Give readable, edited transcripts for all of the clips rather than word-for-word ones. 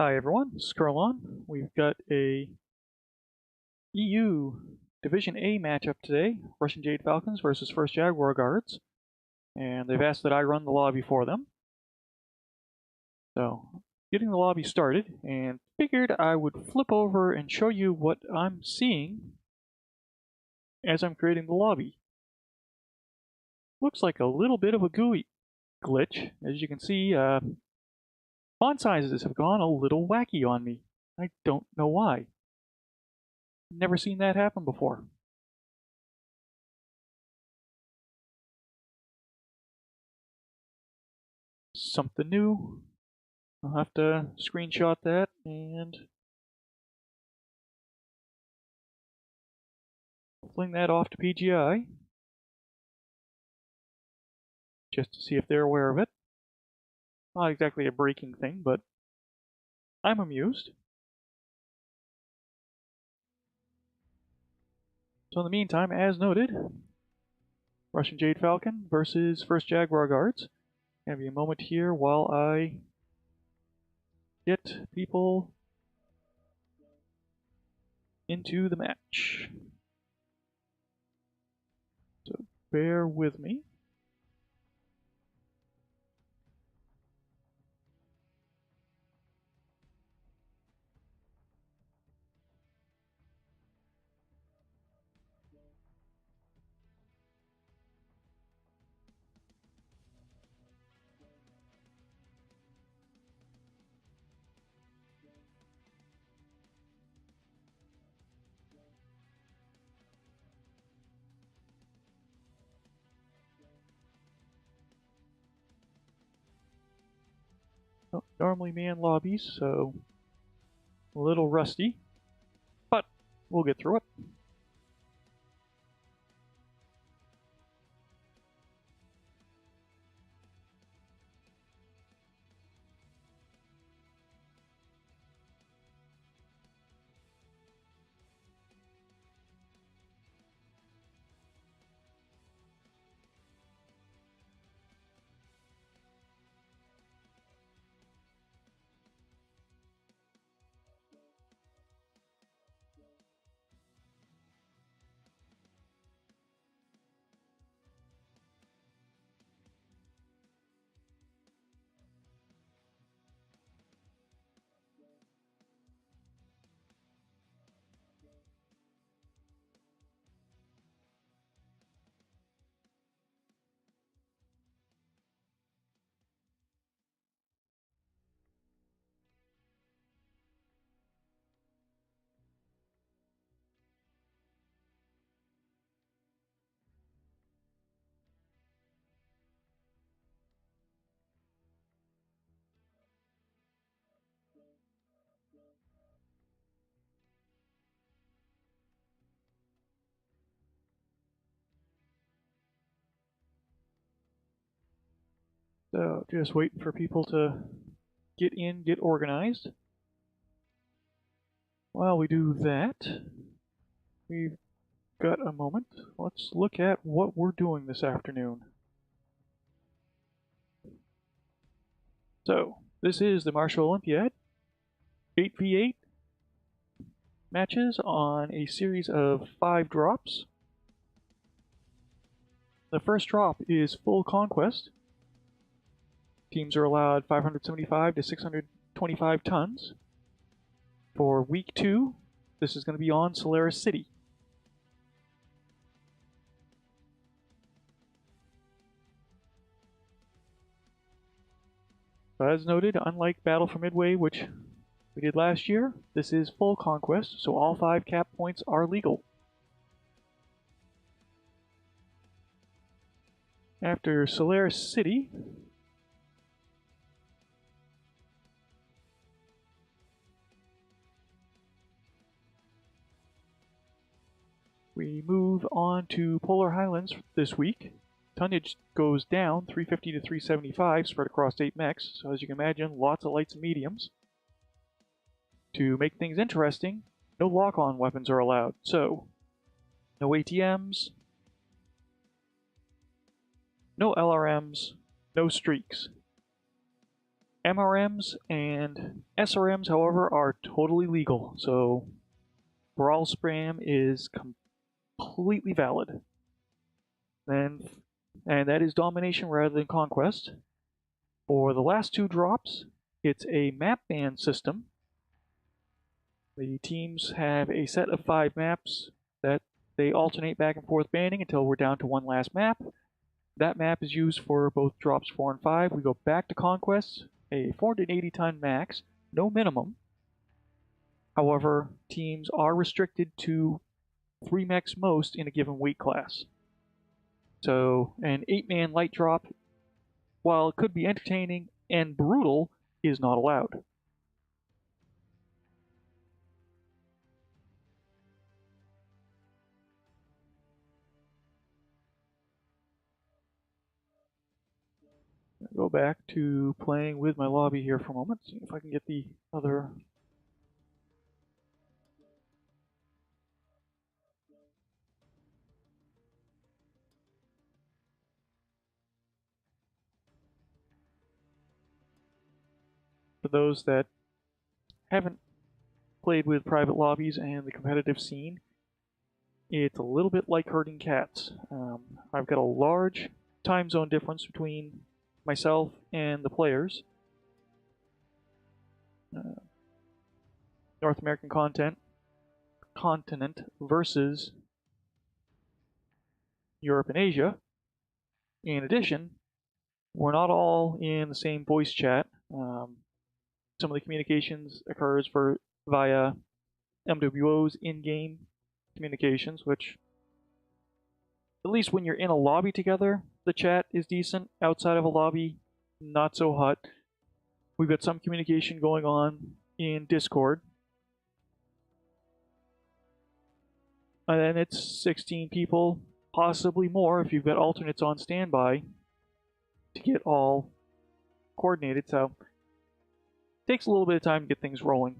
Hi everyone, this is Carlon. We've got a EU Division A matchup today, Russian Jade Falcons versus First Jaguar Guards, and they've asked that I run the lobby for them. So, getting the lobby started, and figured I would flip over and show you what I'm seeing as I'm creating the lobby. Looks like a little bit of a GUI glitch. As you can see, font sizes have gone a little wacky on me. I don't know why. Never seen that happen before. Something new. I'll have to screenshot that and fling that off to PGI just to see if they're aware of it. Not exactly a breaking thing, but I'm amused. So in the meantime, as noted, Russian Jade Falcon versus First Jaguar Guards. Gonna be a moment here while I get people into the match. So bear with me. Don't normally man lobbies, so a little rusty, but we'll get through it. So just waiting for people to get in, get organized. While we do that, we've got a moment. Let's look at what we're doing this afternoon. So, this is the Martial Olympiad. 8v8 matches on a series of 5 drops. The first drop is full conquest. Teams are allowed 575 to 625 tons. For week 2, this is going to be on Solaris City. As noted, unlike Battle for Midway, which we did last year, this is full conquest, so all 5 cap points are legal. After Solaris City, we move on to Polar Highlands this week. Tonnage goes down 350 to 375, spread across 8 mechs, so as you can imagine, lots of lights and mediums. To make things interesting, no lock-on weapons are allowed, so no ATMs, no LRMs, no streaks. MRMs and SRMs, however, are totally legal, so Brawl Spam is completely valid. And that is domination rather than conquest. For the last two drops, it's a map ban system. The teams have a set of 5 maps that they alternate back and forth banning until we're down to one last map. That map is used for both drops 4 and 5. We go back to conquest, a 480-ton max, no minimum. However, teams are restricted to 3 mechs most in a given weight class. So an 8-man light drop, while it could be entertaining and brutal, is not allowed. Go back to playing with my lobby here for a moment, see if I can get the other. For those that haven't played with private lobbies and the competitive scene, it's a little bit like herding cats. I've got a large time zone difference between myself and the players. North American continent versus Europe and Asia. In addition, we're not all in the same voice chat. Some of the communications occurs via MWO's in-game communications, which, at least when you're in a lobby together, the chat is decent. Outside of a lobby, not so hot. We've got some communication going on in Discord. And then it's 16 people, possibly more if you've got alternates on standby to get all coordinated. So it takes a little bit of time to get things rolling.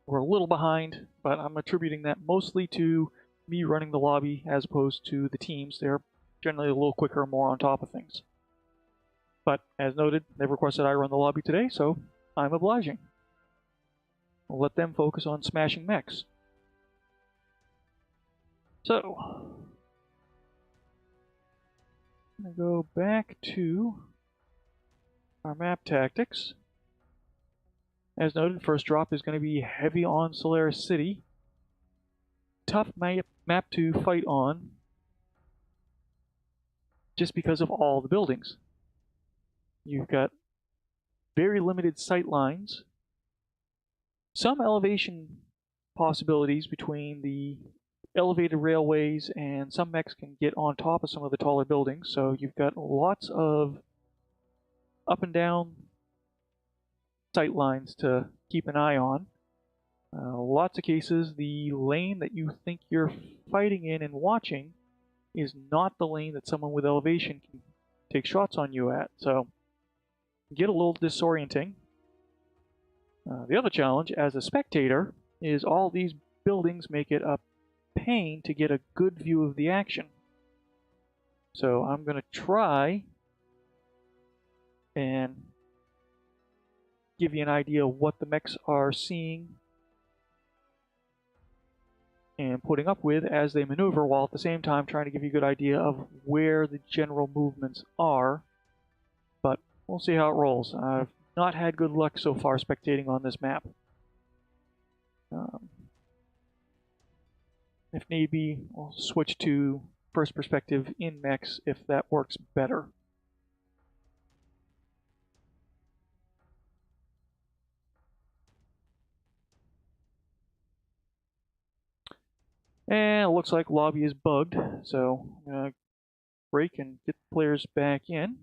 We're a little behind, but I'm attributing that mostly to me running the lobby as opposed to the teams. They're generally a little quicker and more on top of things. But as noted, they've requested I run the lobby today, so I'm obliging. I'll let them focus on smashing mechs. So, I'm going to go back to our map tactics. As noted, first drop is going to be heavy on Solaris City. Tough map to fight on, just because of all the buildings. You've got very limited sight lines, some elevation possibilities between the elevated railways, and some mechs can get on top of some of the taller buildings, so you've got lots of up and down sight lines to keep an eye on. Lots of cases, the lane that you think you're fighting in and watching is not the lane that someone with elevation can take shots on you at, so get a little disorienting. The other challenge as a spectator is all these buildings make it a pain to get a good view of the action. So I'm going to try and give you an idea of what the mechs are seeing and putting up with as they maneuver, while at the same time trying to give you a good idea of where the general movements are. But we'll see how it rolls. I've not had good luck so far spectating on this map. If need be, we'll switch to first perspective in mechs if that works better. And it looks like lobby is bugged, so I'm going to break and get the players back in.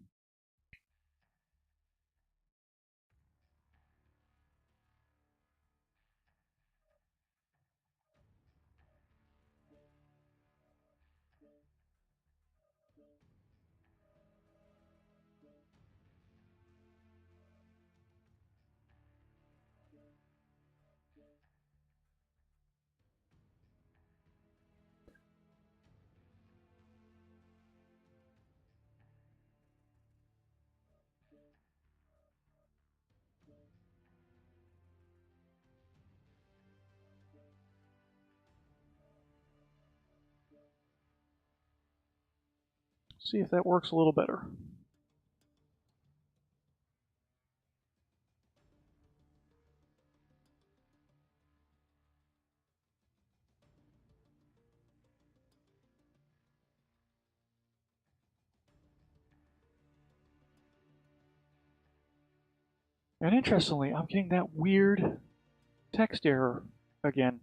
See if that works a little better. And interestingly, I'm getting that weird text error again.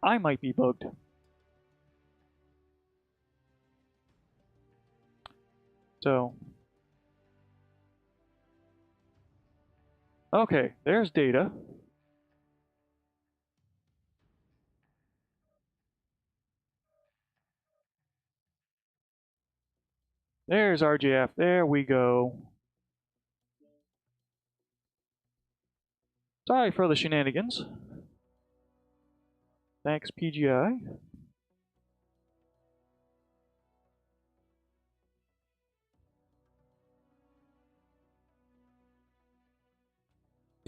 I might be bugged. So, okay, there's data. There's RGF. There we go. Sorry for the shenanigans. Thanks, PGI.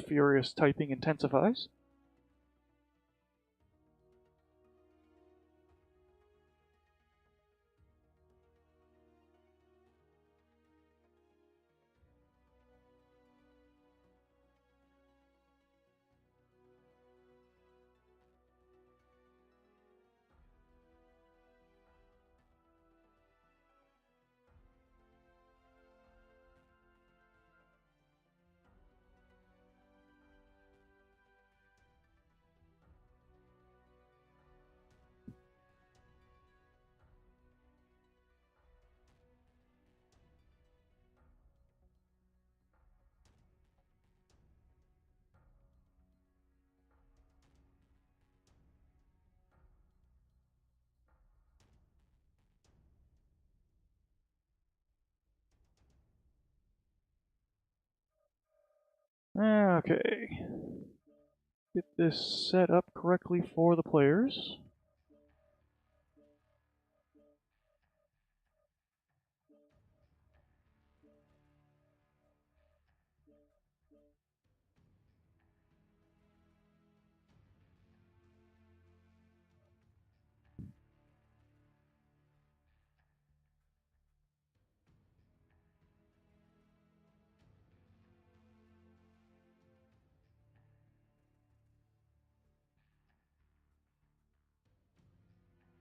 Furious typing intensifies. Okay. Get this set up correctly for the players.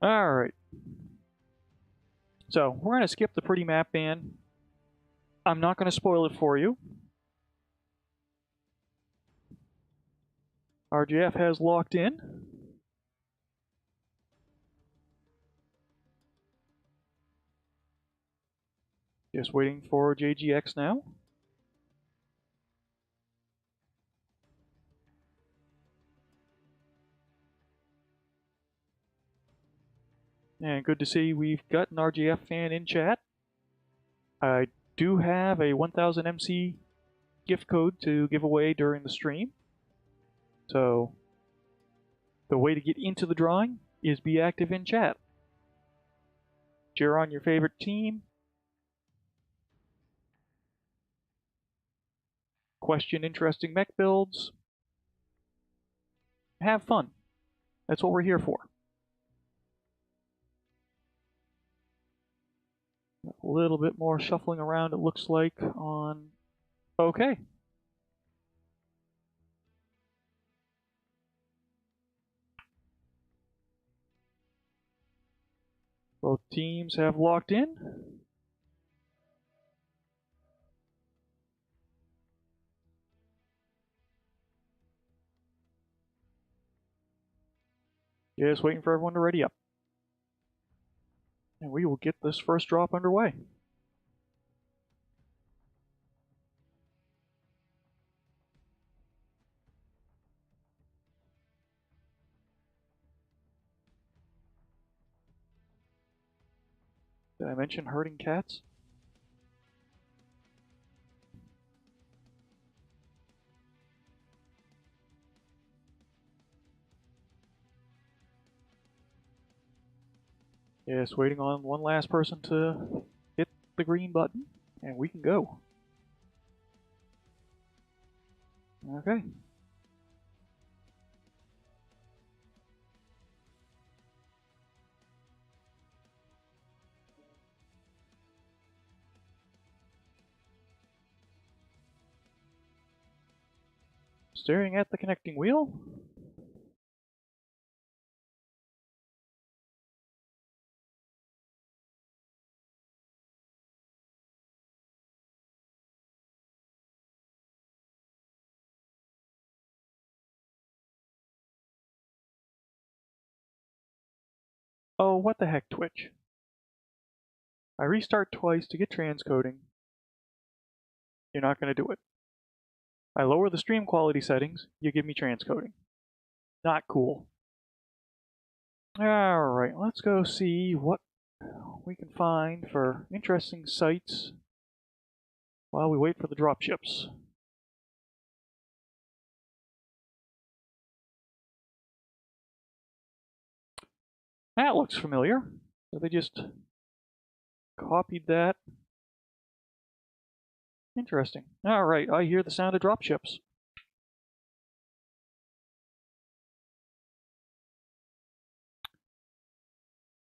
Alright. So, we're going to skip the pretty map ban. I'm not going to spoil it for you. RGF has locked in. Just waiting for JGX now. And good to see we've got an RGF fan in chat. I do have a 1000 MC gift code to give away during the stream. So, the way to get into the drawing is be active in chat. Cheer on your favorite team. Question interesting mech builds. Have fun. That's what we're here for. A little bit more shuffling around, it looks like, on... Okay. Both teams have locked in. Just waiting for everyone to ready up. And we will get this first drop underway. Did I mention herding cats? Yes, waiting on one last person to hit the green button, and we can go. Okay. Staring at the connecting wheel. Oh, what the heck, Twitch. I restart twice to get transcoding. You're not going to do it. I lower the stream quality settings, you give me transcoding. Not cool. Alright, let's go see what we can find for interesting sites while we wait for the dropships. That looks familiar. So they just copied that. Interesting. Alright, I hear the sound of dropships.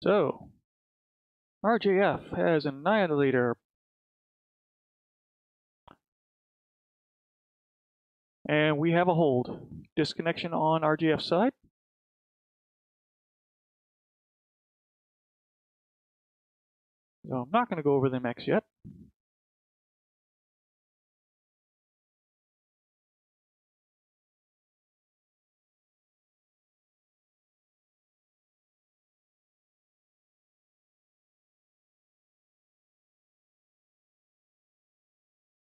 So, RJF has an annihilator. And we have a hold. Disconnection on RJF side. So I'm not going to go over the mechs yet.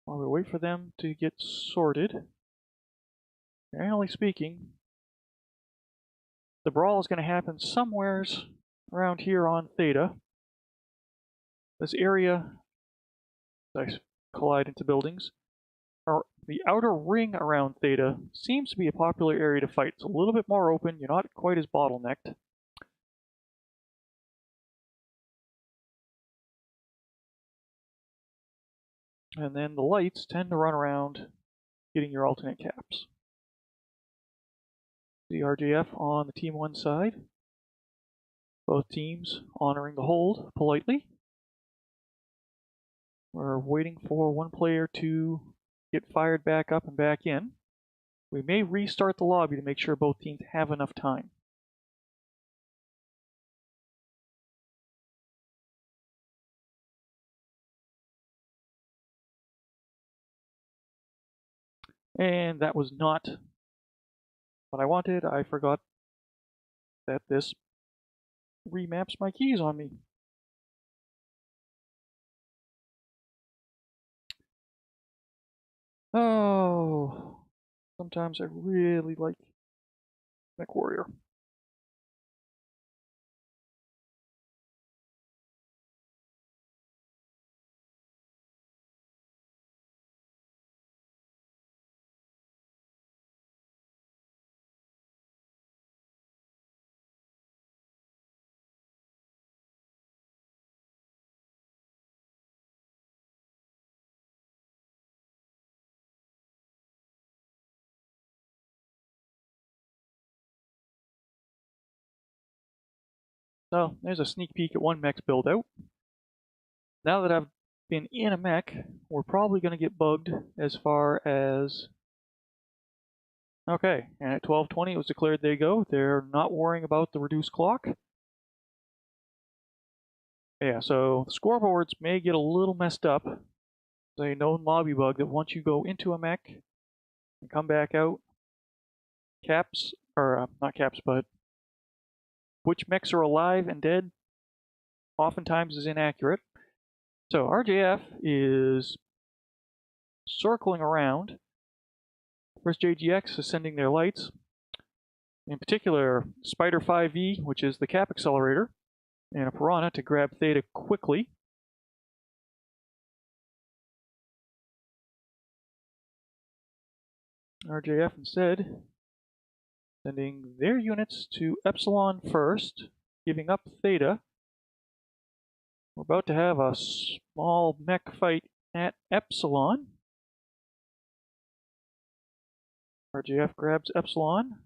While we wait for them to get sorted. Generally speaking, the brawl is going to happen somewheres around here on Theta. This area, as I collide into buildings, or the outer ring around Theta seems to be a popular area to fight. It's a little bit more open, you're not quite as bottlenecked. And then the lights tend to run around getting your alternate caps. The RJF on the Team 1 side. Both teams honoring the hold politely. We're waiting for one player to get fired back up and back in. We may restart the lobby to make sure both teams have enough time. And that was not what I wanted. I forgot that this remaps my keys on me. Oh, sometimes I really like MechWarrior. So there's a sneak peek at one mech's build out. Now that I've been in a mech, we're probably going to get bugged as far as... Okay, and at 12:20 it was declared they go. They're not worrying about the reduced clock. Yeah, so the scoreboards may get a little messed up. There's a known lobby bug that once you go into a mech and come back out, caps, or not caps, but which mechs are alive and dead oftentimes is inaccurate. So RJF is circling around. First JGX is sending their lights. In particular, Spider 5E, which is the cap accelerator, and a Piranha to grab Theta quickly. RJF instead sending their units to Epsilon first, giving up Theta. We're about to have a small mech fight at Epsilon. RJF grabs Epsilon.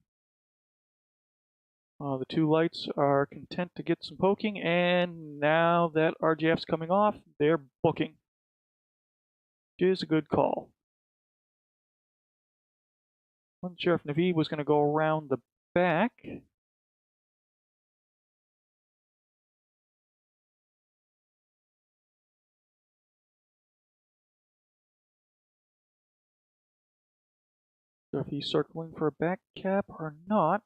The two lights are content to get some poking, and now that RJF's coming off, they're booking. Which is a good call. Wasn't sure if Naveed was going to go around the back. So if he's circling for a back cap or not.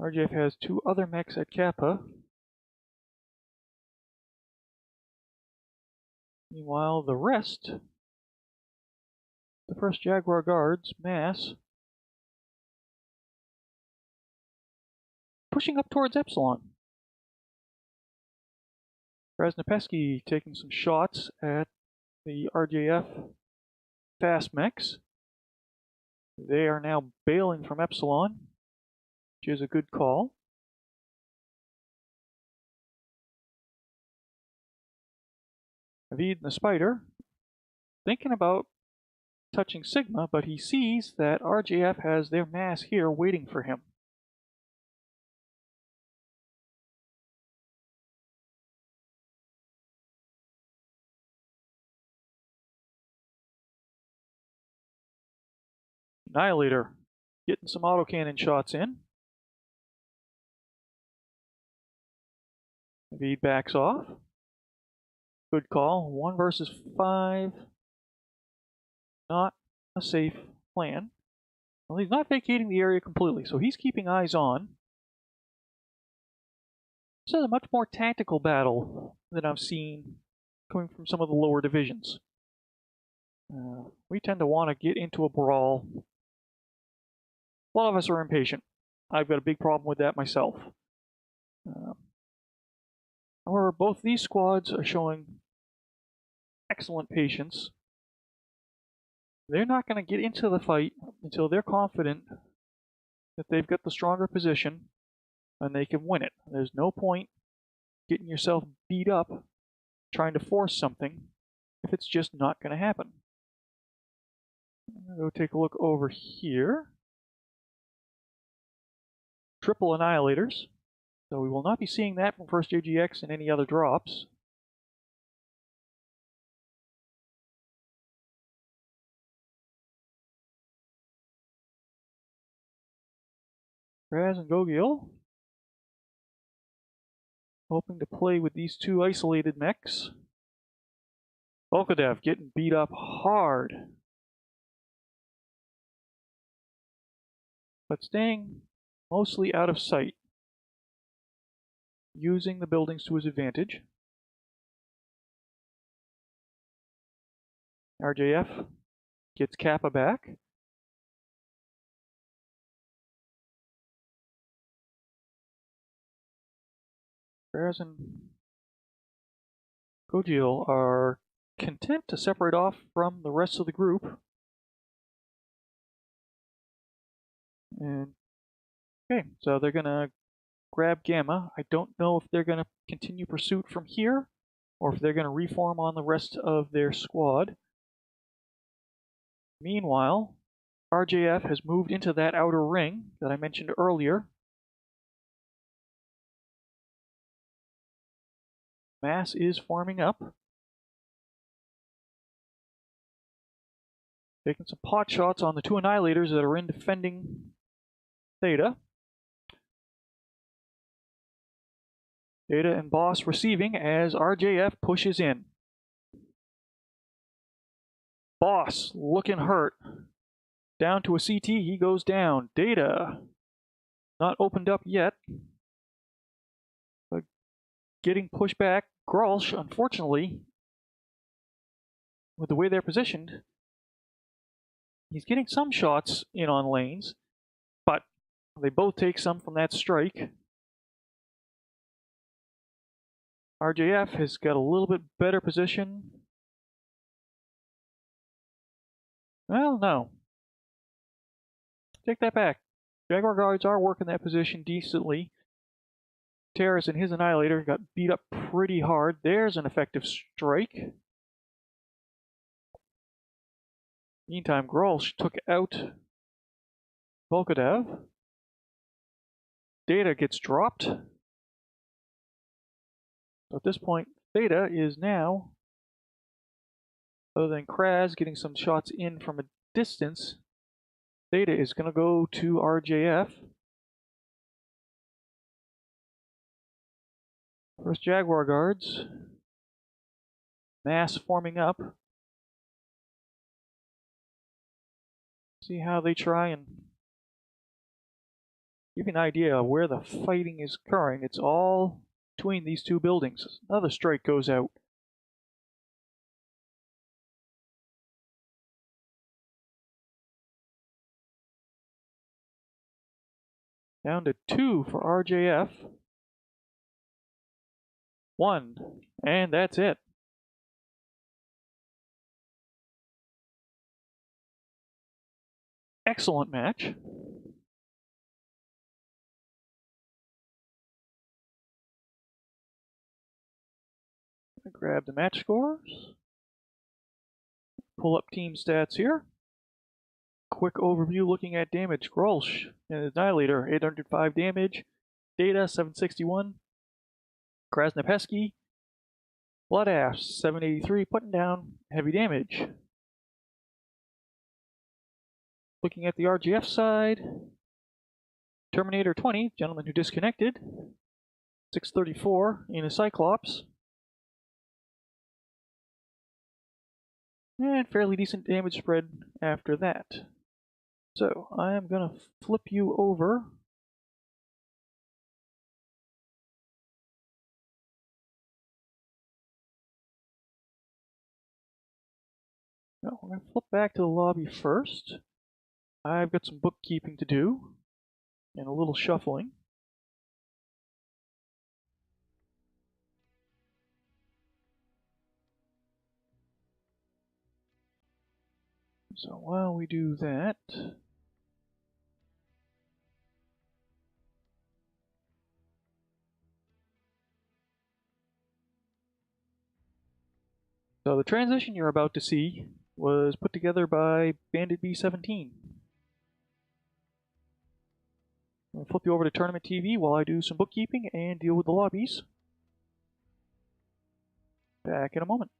RJF has two other mechs at Kappa. Meanwhile, the rest, the first Jaguar guards, mass, pushing up towards Epsilon. Krasnopesky taking some shots at the RJF fast mechs. They are now bailing from Epsilon, which is a good call. Naveed and the Spider thinking about touching Sigma, but he sees that RJF has their mass here waiting for him. Annihilator getting some autocannon shots in. Naveed backs off. Good call. 1 versus 5. Not a safe plan. Well, he's not vacating the area completely, so he's keeping eyes on. This is a much more tactical battle than I've seen coming from some of the lower divisions. We tend to want to get into a brawl. A lot of us are impatient. I've got a big problem with that myself. However, both these squads are showing excellent patience. They're not going to get into the fight until they're confident that they've got the stronger position and they can win it. There's no point getting yourself beat up trying to force something if it's just not going to happen. I'm going to go take a look over here. Triple Annihilators. So we will not be seeing that from first AGX and any other drops. Raz and Gogil hoping to play with these two isolated mechs. Volkodev getting beat up hard, but staying mostly out of sight, using the buildings to his advantage. RJF gets Kappa back. Raz and Gogil are content to separate off from the rest of the group. And okay, so they're gonna grab Gamma. I don't know if they're gonna continue pursuit from here or if they're gonna reform on the rest of their squad. Meanwhile, RJF has moved into that outer ring that I mentioned earlier. Mass is forming up. Taking some pot shots on the two Annihilators that are in defending Theta. Theta and Boss receiving as RJF pushes in. Boss looking hurt. Down to a CT, he goes down. Data not opened up yet, but getting pushed back. Grolsch, unfortunately, with the way they're positioned, he's getting some shots in on lanes, but they both take some from that strike. RJF has got a little bit better position. Well, no. Take that back. Jaguar guards are working that position decently. Terrace and his Annihilator got beat up pretty hard. There's an effective strike. Meantime, Grolsch took out Volkodev. Data gets dropped. So at this point, Theta is now, other than Kraz getting some shots in from a distance, Data is going to go to RJF. First Jaguar guards. Mass forming up. See how they try and give you an idea of where the fighting is occurring. It's all between these two buildings. Another strike goes out. Down to 2 for RJF. 1, and that's it. Excellent match. Grab the match scores. Pull up team stats here. Quick overview looking at damage. Grolsch and Annihilator, 805 damage. Data, 761. Krasnopesky, Blood Ash, 783, putting down heavy damage. Looking at the RGF side, Terminator 20, gentleman who disconnected, 634 in a Cyclops. And fairly decent damage spread after that. So I am going to flip you over. No, we're going to flip back to the lobby first. I've got some bookkeeping to do and a little shuffling. So while we do that, so the transition you're about to see was put together by Bandit B17. I'll flip you over to Tournament TV while I do some bookkeeping and deal with the lobbies. Back in a moment.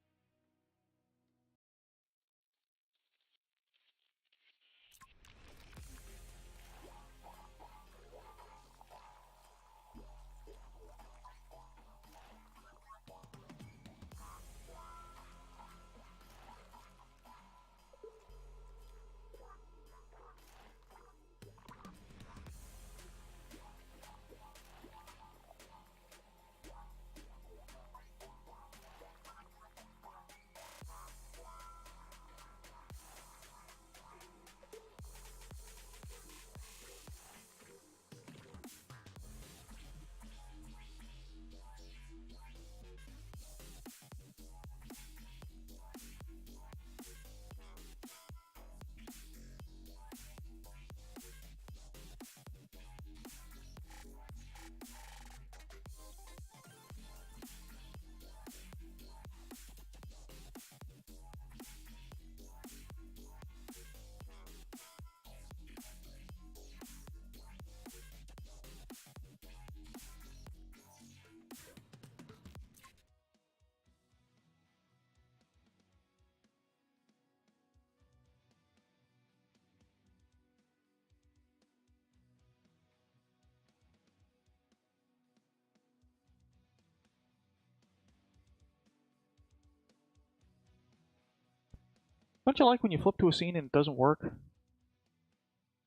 Don't you like when you flip to a scene and it doesn't work?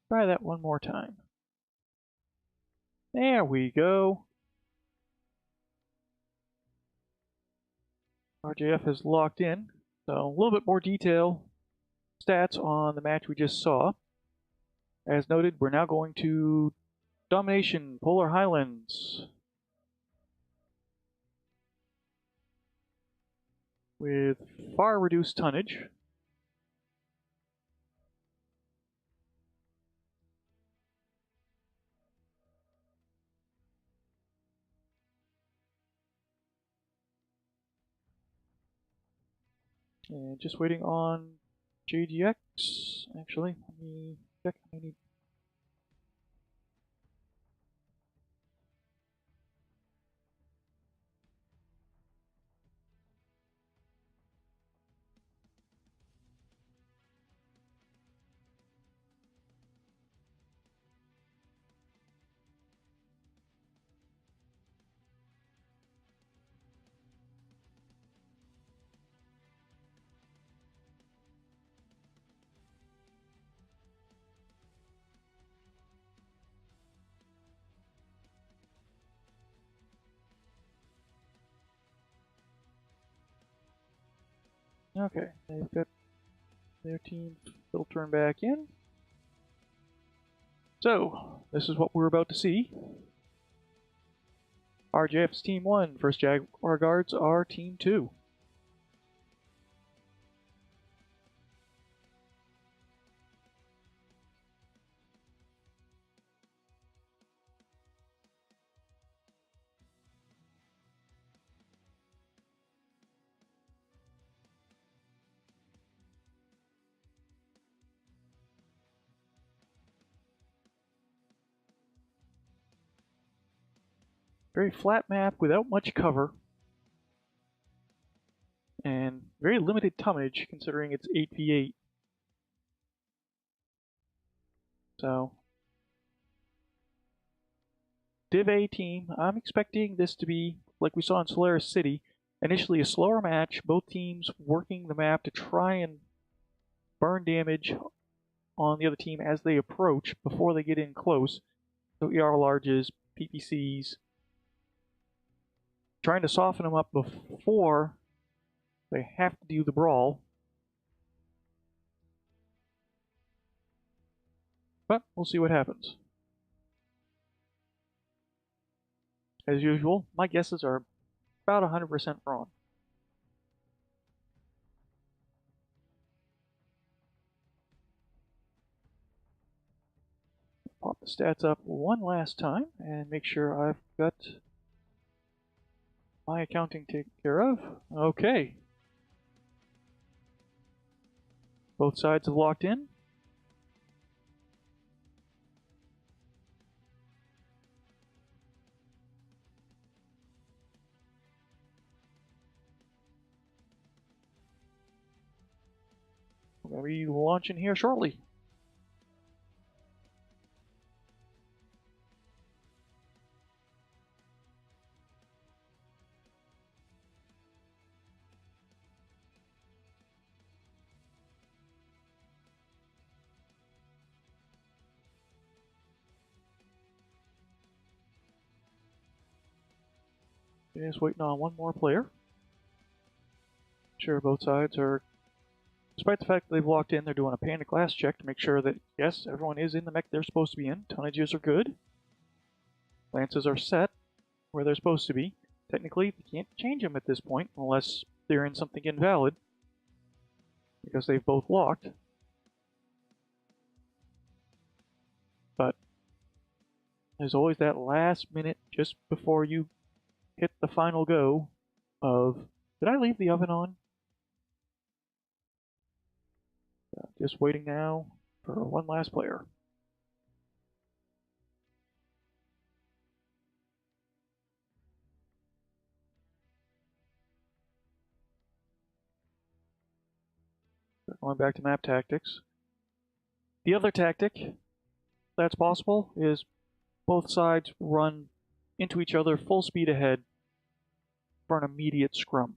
Try that one more time. There we go. RJF is locked in. So a little bit more detail, stats on the match we just saw. As noted, we're now going to Domination, Polar Highlands. With far reduced tonnage. And just waiting on JDX. Actually, let me check. I need. Okay, they've got their team filtering back in. So, this is what we're about to see. RJF's Team 1 versus Jaguar Guards are Team 2. Very flat map without much cover. And very limited tonnage considering it's 8v8. So, Div A team, I'm expecting this to be, like we saw in Solaris City, initially a slower match, both teams working the map to try and burn damage on the other team as they approach before they get in close. So ER larges, PPCs, trying to soften them up before they have to do the brawl. But we'll see what happens. As usual, my guesses are about 100% wrong. Pop the stats up one last time and make sure I've got my accounting taken care of. Okay. Both sides have locked in. We're going to be launching here shortly. Just waiting on one more player. Sure, both sides are, despite the fact that they've locked in, they're doing a panic glass check to make sure that, yes, everyone is in the mech they're supposed to be in. Tonnages are good. Lances are set where they're supposed to be. Technically, they can't change them at this point unless they're in something invalid, because they've both locked. But there's always that last minute just before you hit the final go of, did I leave the oven on? Just waiting now for one last player. Going back to map tactics. The other tactic that's possible is both sides run into each other full speed ahead for an immediate scrum.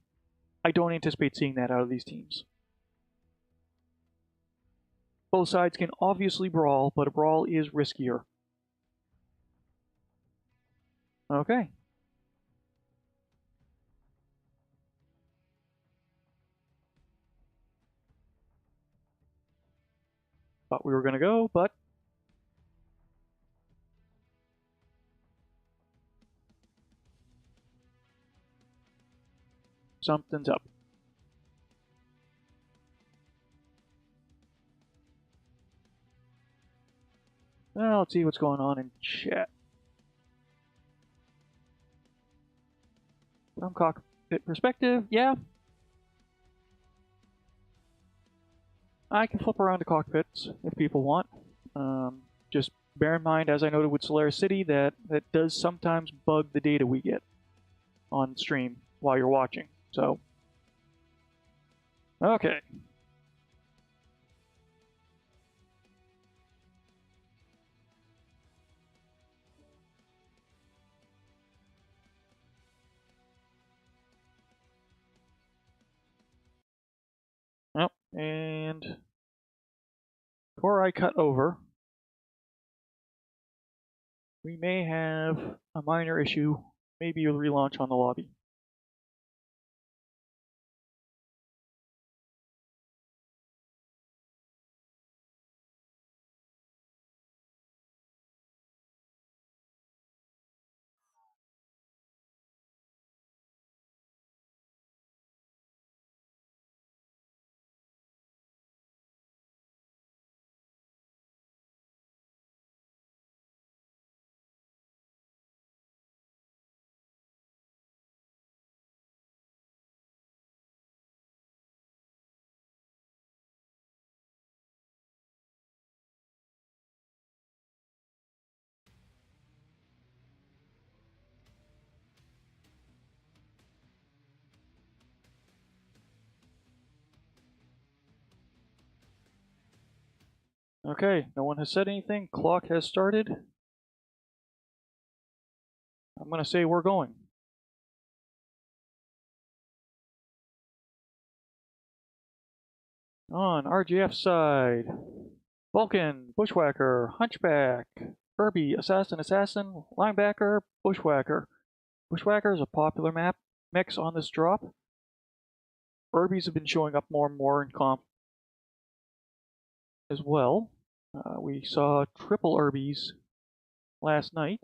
I don't anticipate seeing that out of these teams. Both sides can obviously brawl, but a brawl is riskier. Okay. Thought we were going to go, but something's up. Now let's see what's going on in chat. From cockpit perspective, yeah. I can flip around to cockpits if people want. Just bear in mind, as I noted with Solaris City, that does sometimes bug the data we get on stream while you're watching. So, okay. Yep, and before I cut over, we may have a minor issue, maybe a relaunch on the lobby. Okay, no one has said anything. Clock has started. I'm going to say we're going. On RGF side, Falcon, Bushwhacker, Hunchback, Kirby, Assassin, Linebacker, Bushwhacker. Bushwhacker is a popular mix on this drop. Urbies have been showing up more and more in comp as well. We saw triple Urbies last night.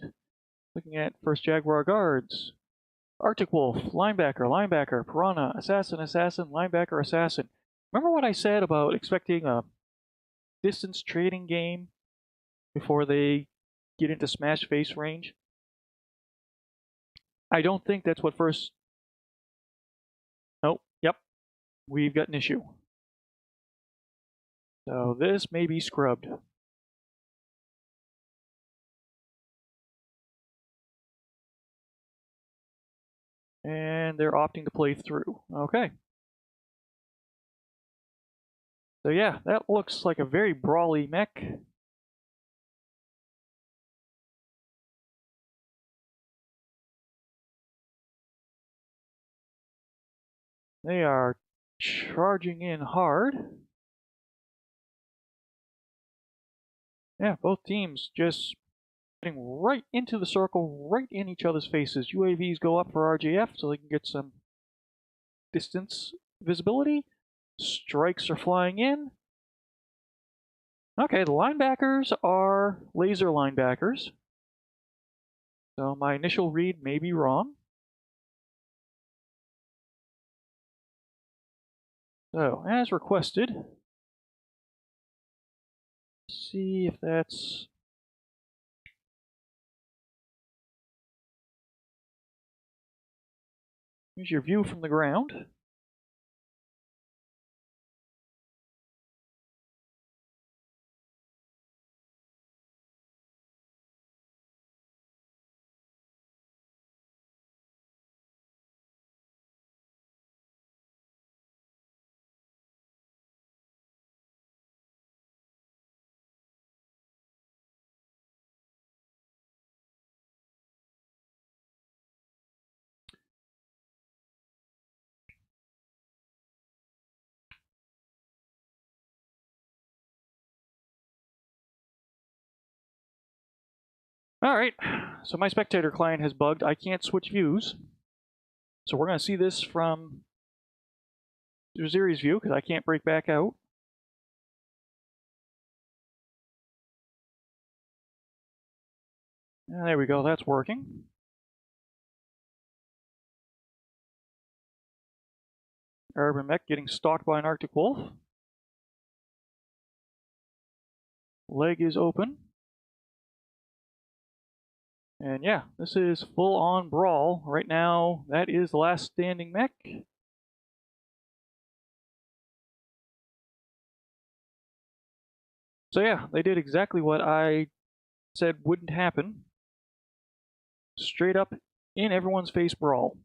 Looking at first Jaguar guards. Arctic Wolf, Linebacker, Piranha, Assassin, Linebacker, Assassin. Remember what I said about expecting a distance trading game before they get into smash face range? I don't think that's what first... Nope, yep, we've got an issue. So this may be scrubbed. And they're opting to play through. Okay. So yeah, that looks like a very brawly mech. They are charging in hard. Yeah, both teams just getting right into the circle, right in each other's faces. UAVs go up for RJF so they can get some distance visibility. Strikes are flying in. Okay, the linebackers are laser linebackers. So my initial read may be wrong. So, as requested, see if that's... Here's your view from the ground. Alright, so my spectator client has bugged. I can't switch views. So we're going to see this from Zuri's view, because I can't break back out. And there we go, that's working. Urban Mech getting stalked by an Arctic Wolf. Leg is open. And yeah, this is full-on brawl. Right now, that is the last standing mech. So yeah, they did exactly what I said wouldn't happen. Straight up in everyone's face brawl.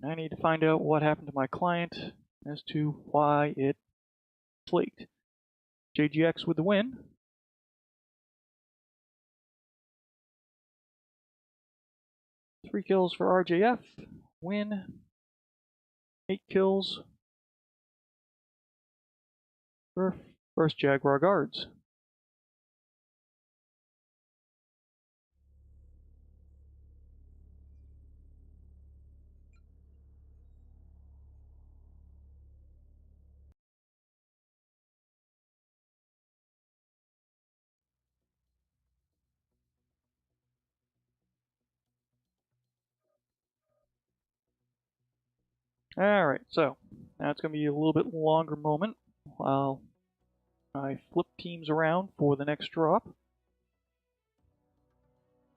I need to find out what happened to my client as to why it flaked. JGX with the win. Three kills for RJF. Win. 8 kills for first Jaguar guards. Alright, so now it's going to be a little bit longer moment while I flip teams around for the next drop.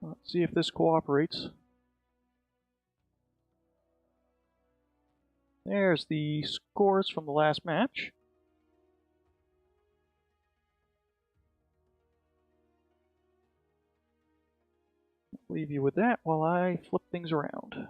Let's see if this cooperates. There's the scores from the last match. Leave you with that while I flip things around.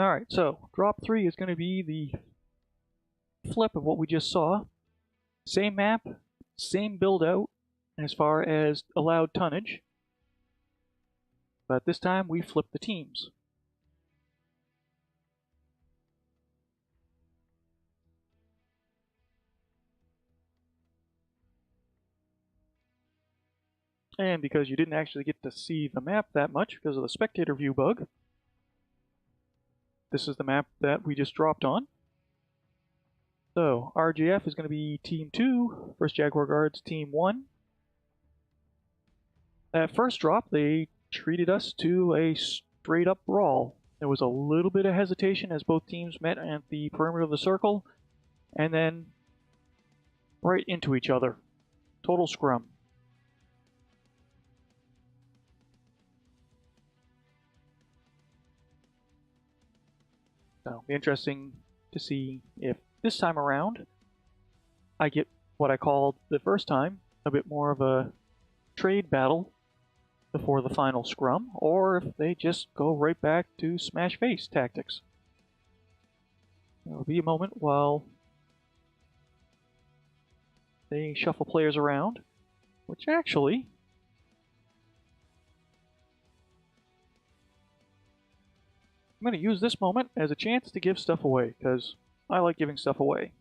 Alright, so drop 3 is going to be the flip of what we just saw. Same map, same build out as far as allowed tonnage, but this time we flip the teams. And because you didn't actually get to see the map that much because of the spectator view bug, this is the map that we just dropped on. So, RGF is going to be Team 2 versus Jaguar Guards Team 1. At first drop, they treated us to a straight-up brawl. There was a little bit of hesitation as both teams met at the perimeter of the circle, and then right into each other. Total scrum. So, it'll be interesting to see if this time around I get what I called the first time a bit more of a trade battle before the final scrum, or if they just go right back to smash face tactics. There'll be a moment while they shuffle players around, which actually I'm going to use this moment as a chance to give stuff away, because I like giving stuff away.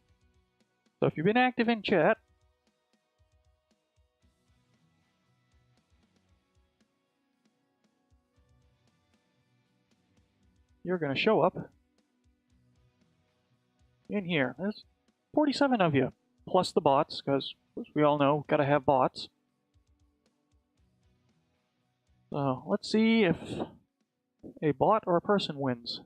So if you've been active in chat, you're going to show up in here. There's 47 of you, plus the bots, because as we all know, gotta have bots. So let's see if a bot or a person wins.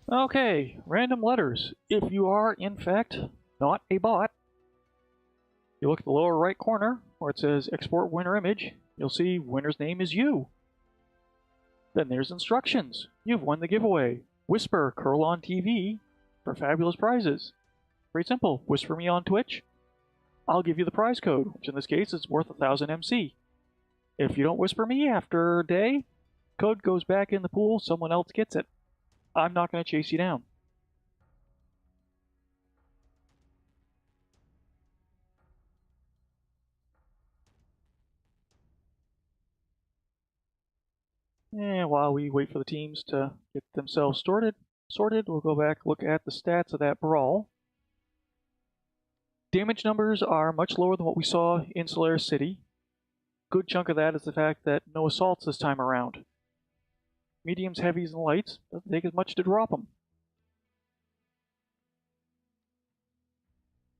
Okay, random letters. If you are, in fact, not a bot, you look at the lower right corner where it says Export Winner Image, you'll see winner's name is you. Then there's instructions. You've won the giveaway. Whisper Curl on TV for fabulous prizes. Very simple. Whisper me on Twitch. I'll give you the prize code, which in this case is worth 1000 MC. If you don't whisper me after a day, code goes back in the pool, someone else gets it. I'm not going to chase you down. And while we wait for the teams to get themselves sorted, we'll go back and look at the stats of that brawl. Damage numbers are much lower than what we saw in Solaris City. Good chunk of that is the fact that no assaults this time around. Mediums, heavies, and lights doesn't take as much to drop them.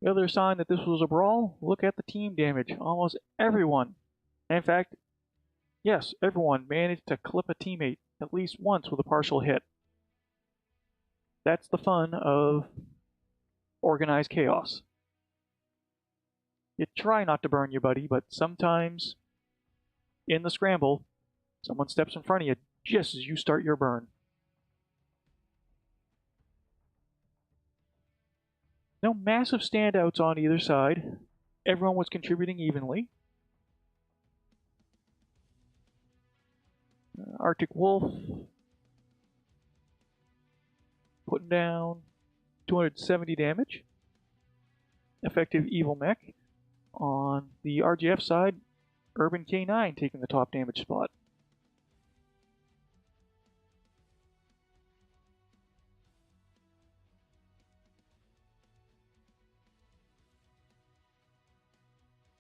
The other sign that this was a brawl, look at the team damage. Almost everyone, in fact, yes, everyone managed to clip a teammate at least once with a partial hit. That's the fun of organized chaos. You try not to burn your buddy, but sometimes in the scramble, someone steps in front of you just as you start your burn. No massive standouts on either side. Everyone was contributing evenly. Arctic Wolf putting down 270 damage. Effective Evil Mech. On the RGF side, Urban K9 taking the top damage spot.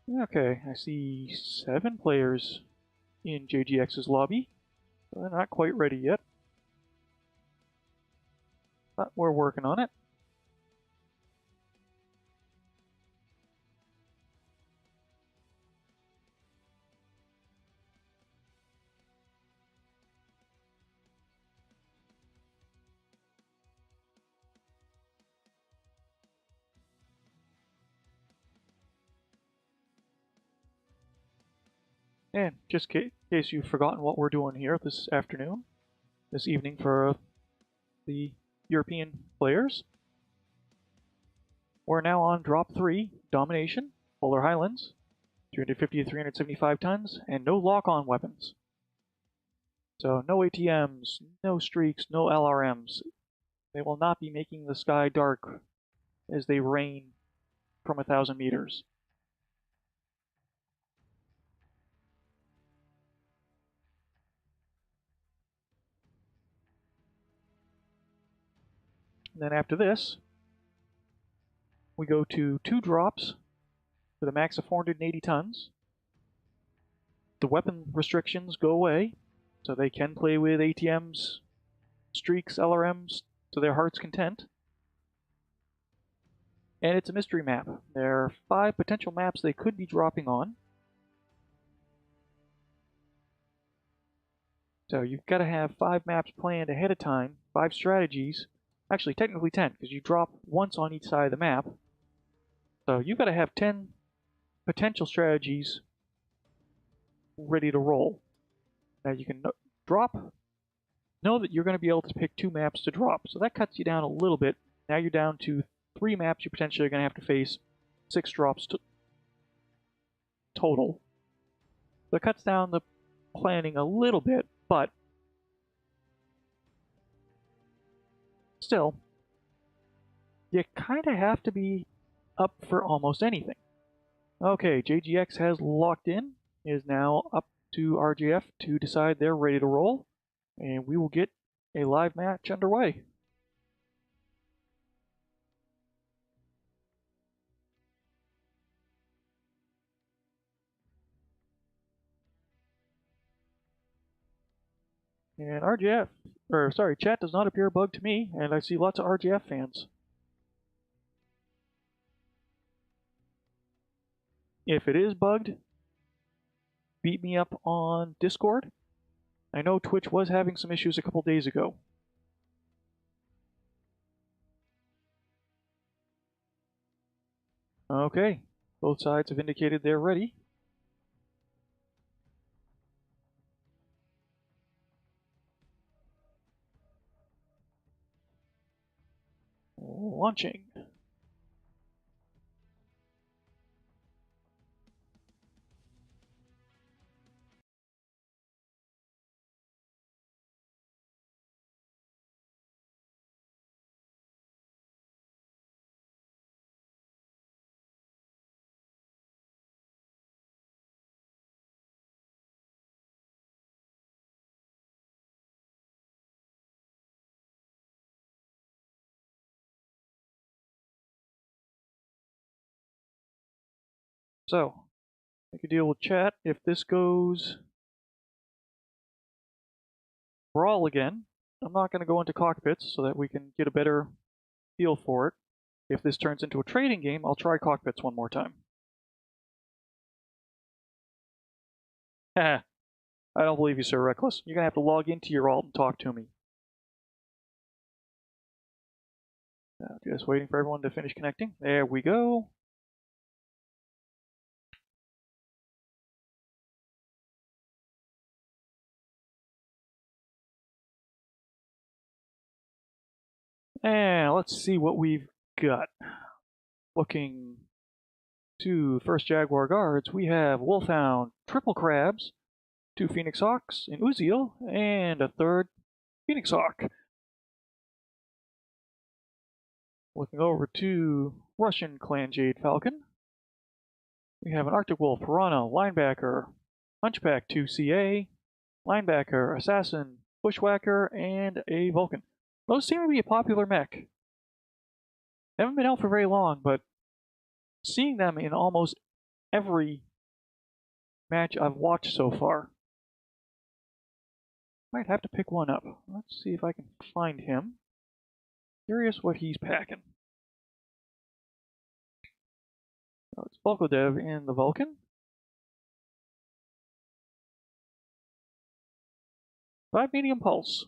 Okay, I see 7 players in JGX's lobby. They're not quite ready yet, but we're working on it. And just in case you've forgotten what we're doing here this evening for the European players, we're now on drop 3, Domination, Polar Highlands, 350 to 375 tons, and no lock-on weapons. So no ATMs, no streaks, no LRMs. They will not be making the sky dark as they rain from 1,000 meters. And then after this, we go to 2 drops with a max of 480 tons. The weapon restrictions go away, so they can play with ATMs, streaks, LRMs to their heart's content. And it's a mystery map. There are 5 potential maps they could be dropping on. So you've got to have 5 maps planned ahead of time, 5 strategies. Actually, technically 10, because you drop once on each side of the map. So you've got to have 10 potential strategies ready to roll. Now you can know that you're going to be able to pick 2 maps to drop. So that cuts you down a little bit. Now you're down to 3 maps you potentially are going to have to face, 6 drops total. So it cuts down the planning a little bit, but still, you kind of have to be up for almost anything. Okay, JGX has locked in, is now up to RGF to decide they're ready to roll, and we will get a live match underway. And chat does not appear bugged to me, and I see lots of RGF fans. If it is bugged, beat me up on Discord. I know Twitch was having some issues a couple days ago. Okay, both sides have indicated they're ready. Launching. So, make a deal with chat. If this goes brawl again, I'm not going to go into cockpits so that we can get a better feel for it. If this turns into a trading game, I'll try cockpits one more time. Haha, I don't believe you, Sir Reckless. You're going to have to log into your alt and talk to me. Just waiting for everyone to finish connecting. There we go. And let's see what we've got. Looking to first Jaguar guards, we have Wolfhound, Triple Crabs, 2 Phoenix Hawks, an Uziel, and a 3rd Phoenix Hawk. Looking over to Russian Clan Jade Falcon, we have an Arctic Wolf, Piranha, Linebacker, Hunchback 2CA, Linebacker, Assassin, Bushwhacker, and a Vulcan. Those seem to be a popular mech. They haven't been out for very long, but seeing them in almost every match I've watched so far. Might have to pick one up. Let's see if I can find him. Curious what he's packing. Oh, it's Volkodev in the Vulcan. 5 medium pulse.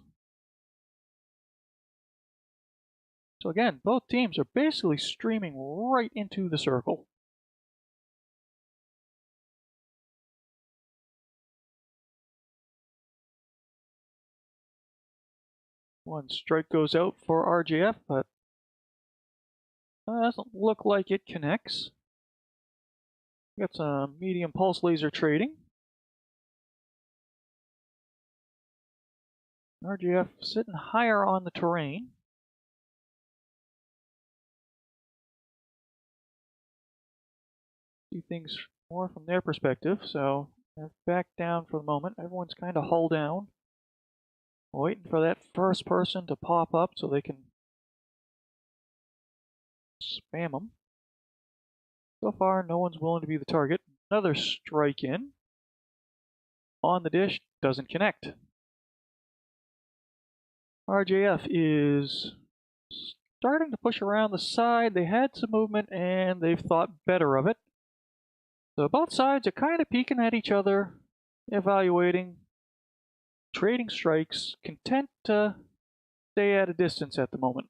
So again, both teams are basically streaming right into the circle. One strike goes out for RJF, but doesn't look like it connects. Got some medium pulse laser trading. RJF sitting higher on the terrain. See things more from their perspective, so back down for the moment. Everyone's kind of hull down, waiting for that first person to pop up so they can spam them. So far, no one's willing to be the target. Another strike in. On the dish, doesn't connect. RJF is starting to push around the side. They had some movement and they've thought better of it. So both sides are kind of peeking at each other, evaluating, trading strikes, content to stay at a distance at the moment.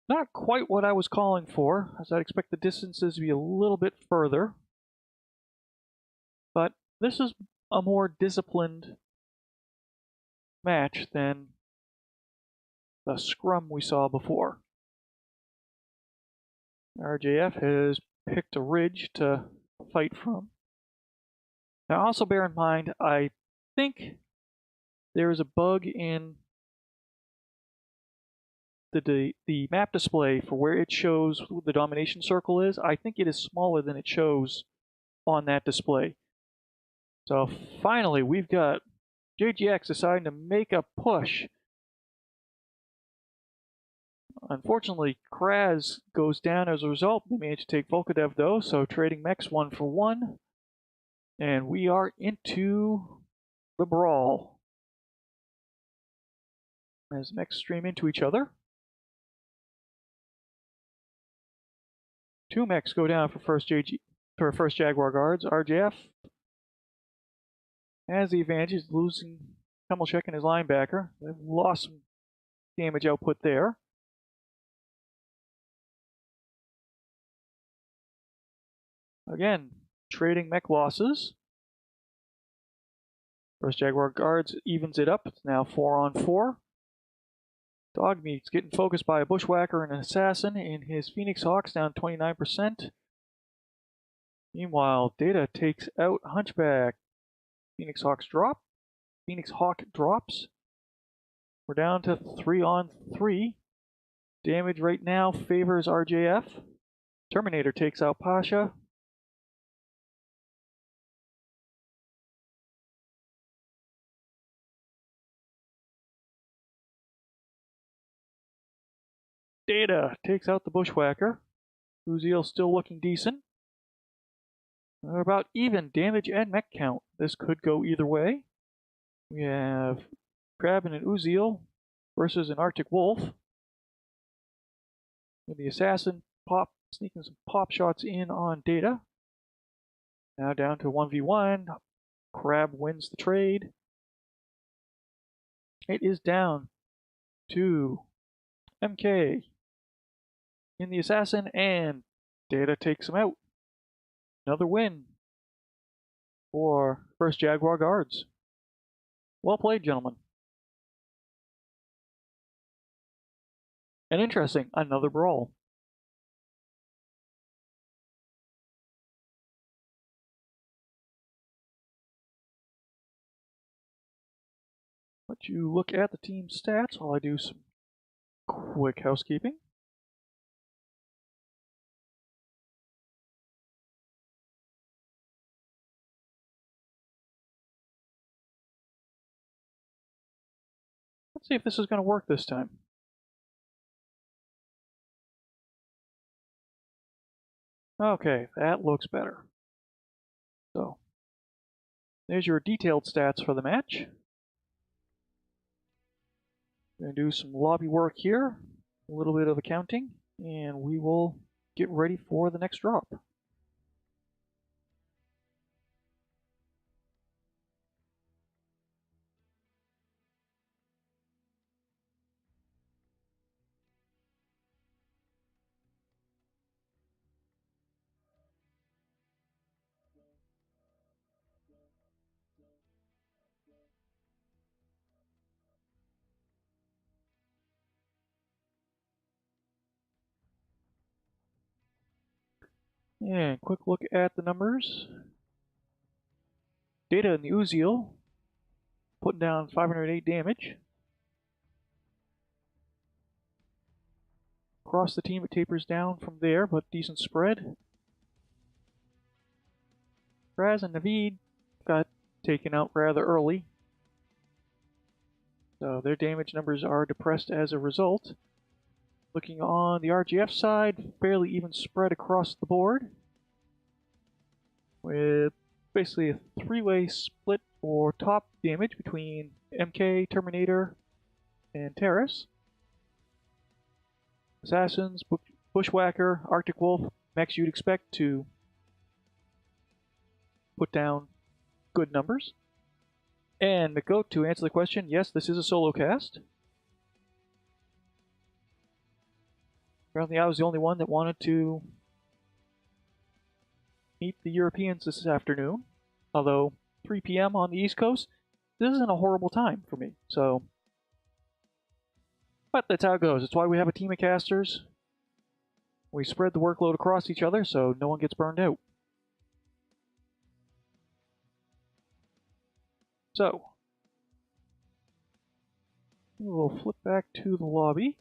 Not quite what I was calling for, as I'd expect the distances to be a little bit further. But this is a more disciplined match than the scrum we saw before. RJF has picked a ridge to fight from. Now also bear in mind, I think there is a bug in the map display for where it shows the domination circle is. I think it is smaller than it shows on that display. So finally, we've got JGX deciding to make a push. Unfortunately, Kraz goes down as a result. They managed to take Volkodev though, so trading mechs 1 for 1. And we are into the brawl. As mechs stream into each other. 2 mechs go down for first Jaguar guards. RJF has the advantage, losing Kamelchek and his linebacker. They've lost some damage output there. Again, trading mech losses. First Jaguar guards evens it up. It's now 4 on 4. Dogmeat's getting focused by a bushwhacker and an assassin in his Phoenix Hawks, down 29%. Meanwhile, Data takes out Hunchback. Phoenix Hawk drops. We're down to 3 on 3. Damage right now favors RJF. Terminator takes out Pasha. Data takes out the bushwhacker. Uziel still looking decent. We're about even damage and mech count. This could go either way. We have Crab and an Uziel versus an Arctic Wolf. With the assassin sneaking some pop shots in on Data. Now down to 1v1. Crab wins the trade. It is down to MK in the assassin, and Data takes him out. Another win for first Jaguar guards. Well played, gentlemen. And interesting, another brawl. Let you look at the team stats while I do some quick housekeeping. Let's see if this is going to work this time. Okay, that looks better. So, there's your detailed stats for the match. We're going to do some lobby work here, a little bit of accounting, and we will get ready for the next drop. And quick look at the numbers. Data and the Uziel putting down 508 damage. Across the team it tapers down from there, but decent spread. Raz and Naveed got taken out rather early, so their damage numbers are depressed as a result. Looking on the RGF side, fairly even spread across the board, with basically a three-way split for top damage between MK, Terminator, and Terrace. Assassins, Bushwhacker, Arctic Wolf, mechs you'd expect to put down good numbers. And McGoat, to answer the question, yes, this is a solo cast. Apparently I was the only one that wanted to meet the Europeans this afternoon. Although 3 p.m. on the East Coast, this isn't a horrible time for me. So, but that's how it goes. It's why we have a team of casters. We spread the workload across each other so no one gets burned out. So, we'll flip back to the lobby.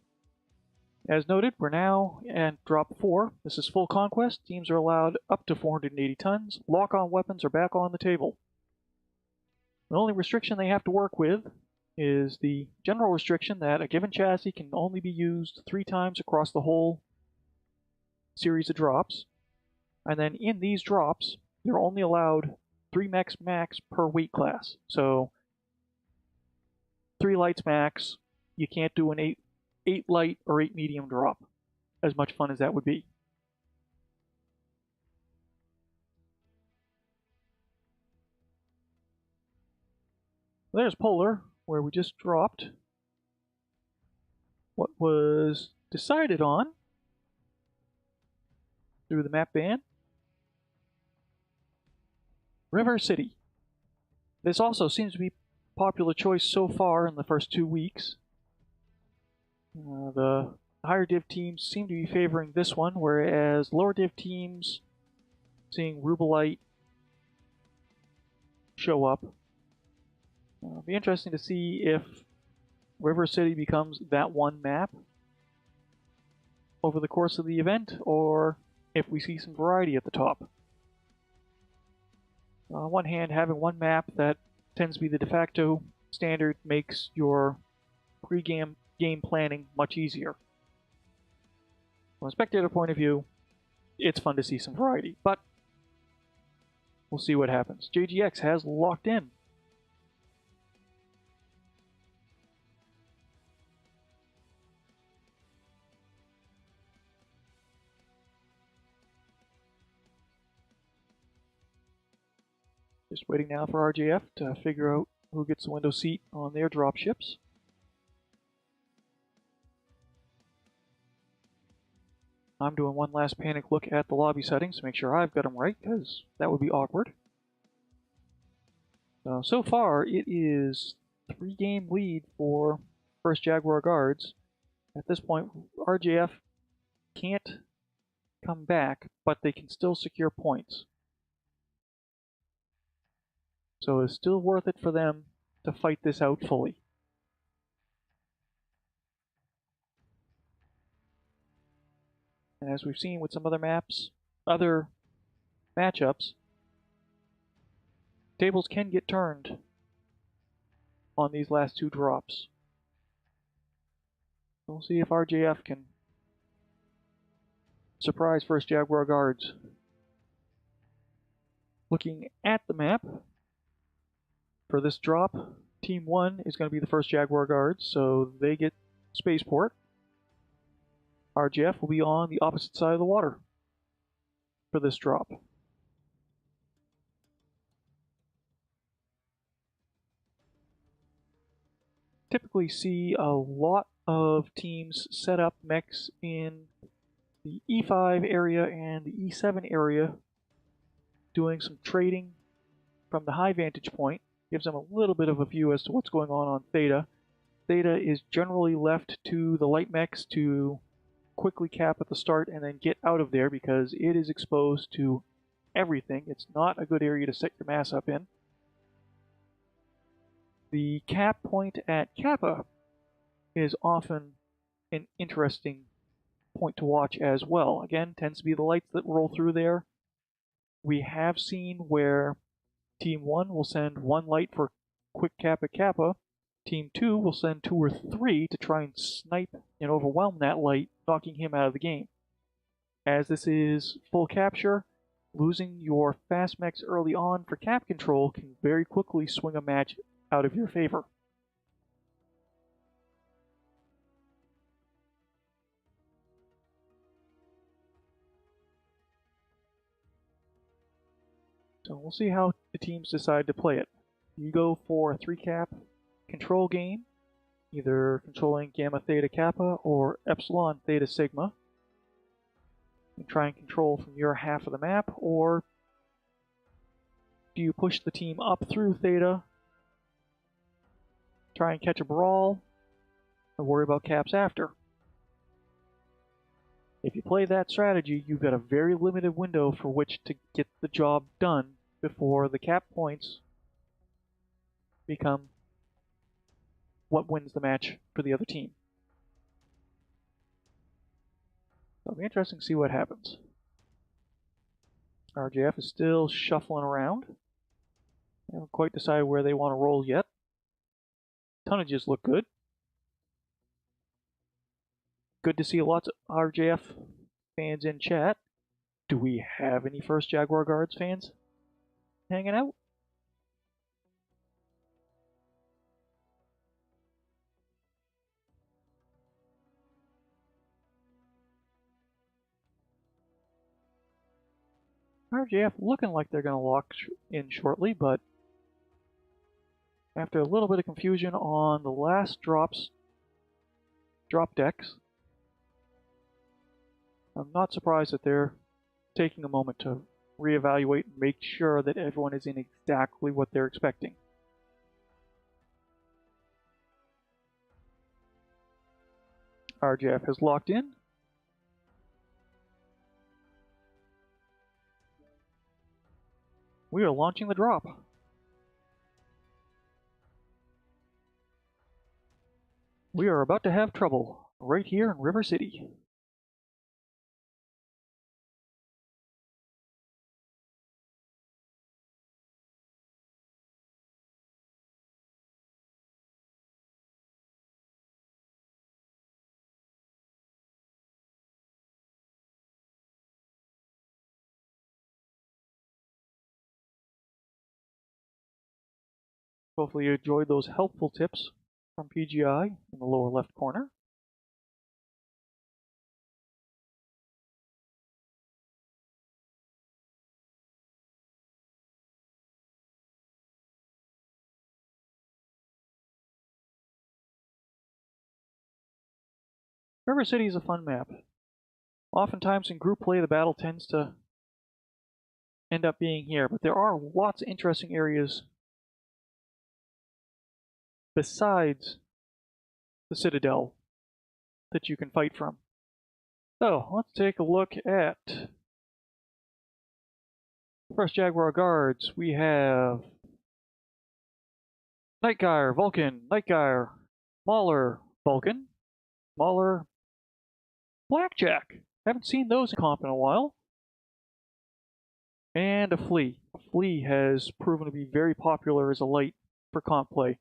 As noted, we're now at drop 4. This is full conquest. Teams are allowed up to 480 tons. Lock-on weapons are back on the table. The only restriction they have to work with is the general restriction that a given chassis can only be used 3 times across the whole series of drops. And then in these drops, you're only allowed 3 mechs max per weight class. So 3 lights max. You can't do an 8 light or 8 medium drop, as much fun as that would be. There's Polar, where we just dropped what was decided on through the map ban. River City. This also seems to be a popular choice so far in the first 2 weeks. The higher div teams seem to be favoring this one, whereas lower div teams seeing Rubelite show up. It'll be interesting to see if River City becomes that one map over the course of the event, or if we see some variety at the top. On one hand, having one map that tends to be the de facto standard makes your pre-game game planning much easier. From a spectator point of view, it's fun to see some variety, but we'll see what happens. JGX has locked in. Just waiting now for RJF to figure out who gets the window seat on their dropships. I'm doing one last panic look at the lobby settings to make sure I've got them right, because that would be awkward. So far, it is 3-game lead for first Jaguar guards. At this point, RJF can't come back, but they can still secure points. So it's still worth it for them to fight this out fully. And as we've seen with some other maps, other matchups, tables can get turned on these last 2 drops. We'll see if RJF can surprise first Jaguar guards. Looking at the map, for this drop, Team 1 is going to be the first Jaguar guards, so they get spaceport. RJF will be on the opposite side of the water for this drop. Typically see a lot of teams set up mechs in the E5 area and the E7 area, doing some trading from the high vantage point. Gives them a little bit of a view as to what's going on Theta. Theta is generally left to the light mechs to quickly cap at the start and then get out of there because it is exposed to everything. It's not a good area to set your mass up in. The cap point at Kappa is often an interesting point to watch as well. Again, tends to be the lights that roll through there. We have seen where Team 1 will send one light for quick cap at Kappa. Team 2 will send 2 or 3 to try and snipe and overwhelm that light, knocking him out of the game. As this is full capture, losing your fast mechs early on for cap control can very quickly swing a match out of your favor. So we'll see how the teams decide to play it. You go for a 3-cap control game, either controlling Gamma Theta Kappa or Epsilon Theta Sigma, and try and control from your half of the map, or do you push the team up through Theta, try and catch a brawl, and worry about caps after? If you play that strategy, you've got a very limited window for which to get the job done before the cap points become what wins the match for the other team. So it'll be interesting to see what happens. RJF is still shuffling around. They haven't quite decided where they want to roll yet. Tonnages look good. Good to see lots of RJF fans in chat. Do we have any first Jaguar Guards fans hanging out? RJF looking like they're going to lock in shortly, but after a little bit of confusion on the last drop decks, I'm not surprised that they're taking a moment to reevaluate and make sure that everyone is in exactly what they're expecting. RJF has locked in. We are launching the drop. We are about to have trouble right here in River City. Hopefully you enjoyed those helpful tips from PGI in the lower left corner. River City is a fun map. Oftentimes in group play the battle tends to end up being here, but there are lots of interesting areas besides the Citadel that you can fight from. So let's take a look at first Jaguar Guards. We have Nightgyre, Vulcan, Nightgyre, Mauler, Vulcan, Mauler, Blackjack. Haven't seen those in comp in a while. And a Flea. A Flea has proven to be very popular as a light for comp play.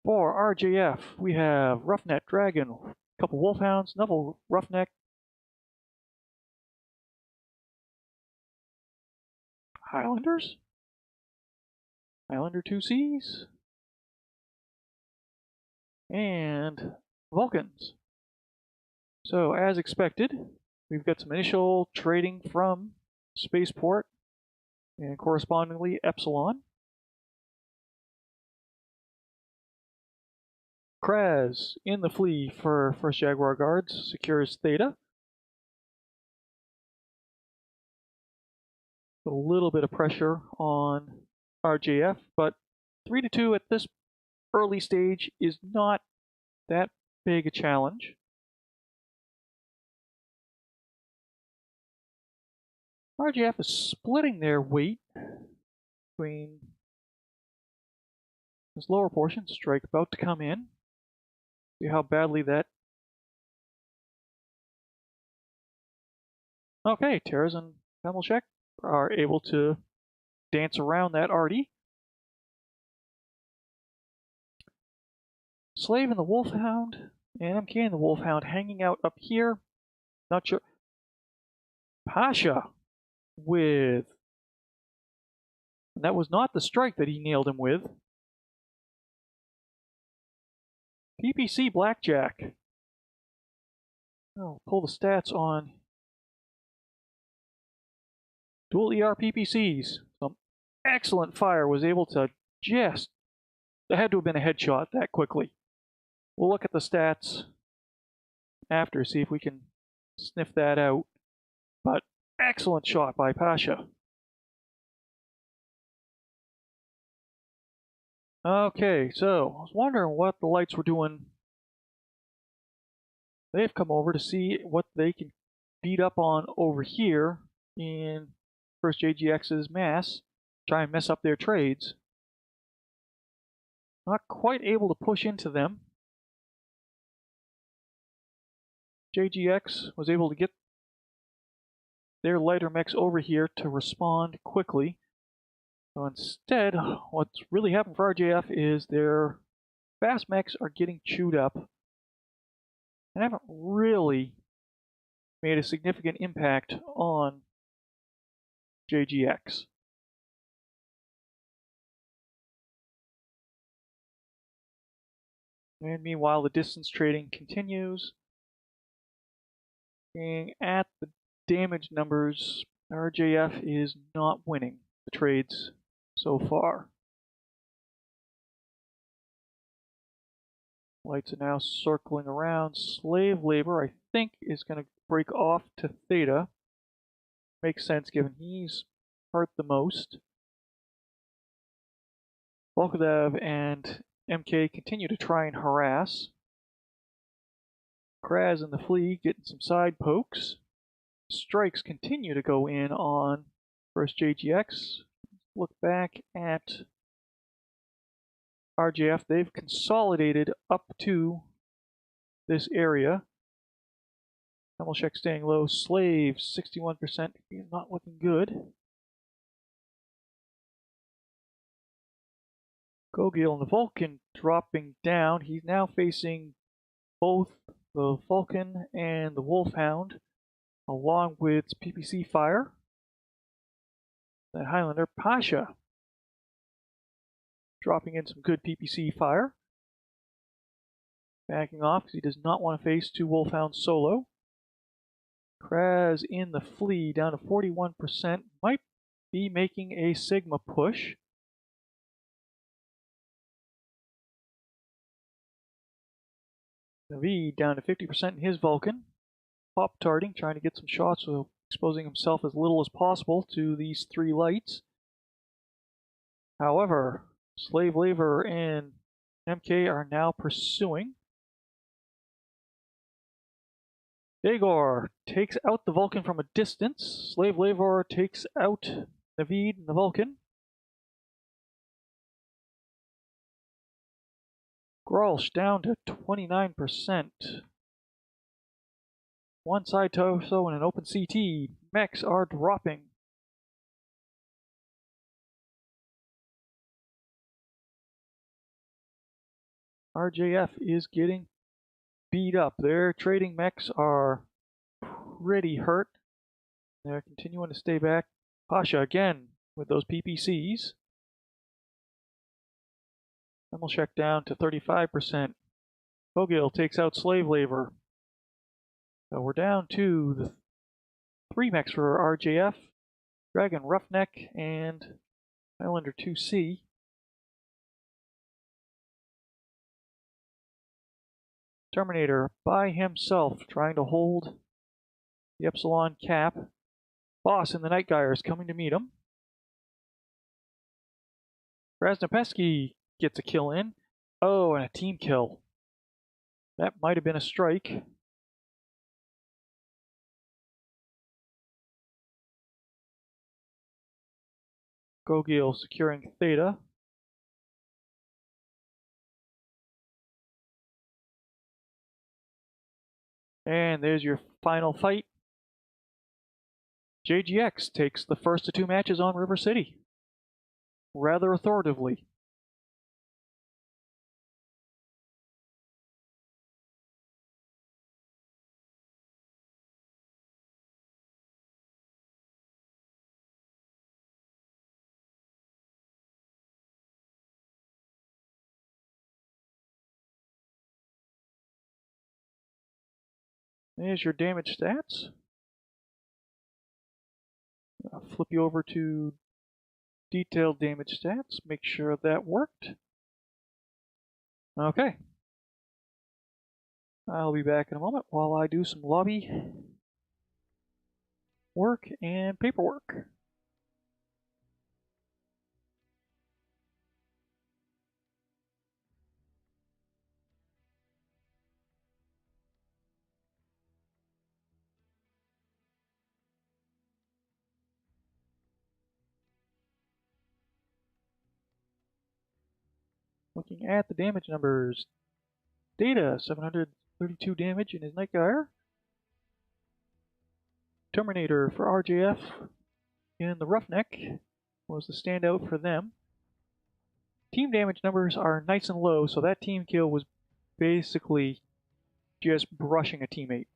For RJF, we have Roughneck, Dragon, a couple Wolfhounds, another Roughneck, Highlanders, Highlander 2Cs, and Vulcans. So, as expected, we've got some initial trading from Spaceport and correspondingly Epsilon. Kraz in the Flea for first Jaguar Guards secures Theta. A little bit of pressure on RJF, but 3-2 at this early stage is not that big a challenge. RJF is splitting their weight between this lower portion. Strike about to come in. See how badly that... Okay, Terraz and Pamelchek are able to dance around that arty. Slave and the Wolfhound, and MK and the Wolfhound hanging out up here. Not sure. Pasha with... And that was not the strike that he nailed him with. PPC Blackjack. I'll pull the stats on dual ER PPCs. Some excellent fire was able to just... That had to have been a headshot that quickly. We'll look at the stats after, see if we can sniff that out. But excellent shot by Pasha. Okay, so I was wondering what the lights were doing. They've come over to see what they can beat up on over here in first JGX's mass, try and mess up their trades. Not quite able to push into them. JGX was able to get their lighter mechs over here to respond quickly. So instead, what's really happened for RJF is their fast mechs are getting chewed up and haven't really made a significant impact on JGX. And meanwhile, the distance trading continues. And at the damage numbers, RJF is not winning the trades so far. Lights are now circling around. Slave labor, I think, is going to break off to Theta. Makes sense given he's hurt the most. Volkodev and MK continue to try and harass. Kraz and the Flea getting some side pokes. Strikes continue to go in on first JGX. Look back at RJF. They've consolidated up to this area. Pamelchek staying low. Slave 61%. He's not looking good. Gogil and the Vulcan dropping down. He's now facing both the Falcon and the Wolfhound, along with PPC fire. That Highlander Pasha dropping in some good PPC fire. Backing off because he does not want to face two Wolfhounds solo. Kraz in the Flea down to 41%. Might be making a Sigma push. Naveed down to 50% in his Vulcan. Pop-tarting, trying to get some shots, so exposing himself as little as possible to these three lights. However, Slave Labor and MK are now pursuing. Jaguar takes out the Vulcan from a distance. Slave Labor takes out Naveed and the Vulcan. Grolsch down to 29%. One side torso and an open CT. Mechs are dropping. RJF is getting beat up. Their trading mechs are pretty hurt. They're continuing to stay back. Pasha again with those PPCs. Pamelchek down to 35%. Gogil takes out Slave Labor. So we're down to the three mechs for RJF. Dragon Roughneck and Highlander 2C. Terminator by himself trying to hold the Epsilon cap. Boss in the Night Gyre is coming to meet him. Krasnopesky gets a kill in. Oh, and a team kill. That might have been a strike. Gogil securing Theta. And there's your final fight. JGX takes the first of 2 matches on River City. Rather authoritatively. There's your damage stats. I'll flip you over to detailed damage stats. Make sure that worked. Okay. I'll be back in a moment while I do some lobby work and paperwork. Looking at the damage numbers. Data, 732 damage in his Night Gyre. Terminator for RJF in the Roughneck was the standout for them. Team damage numbers are nice and low, so that team kill was basically just brushing a teammate.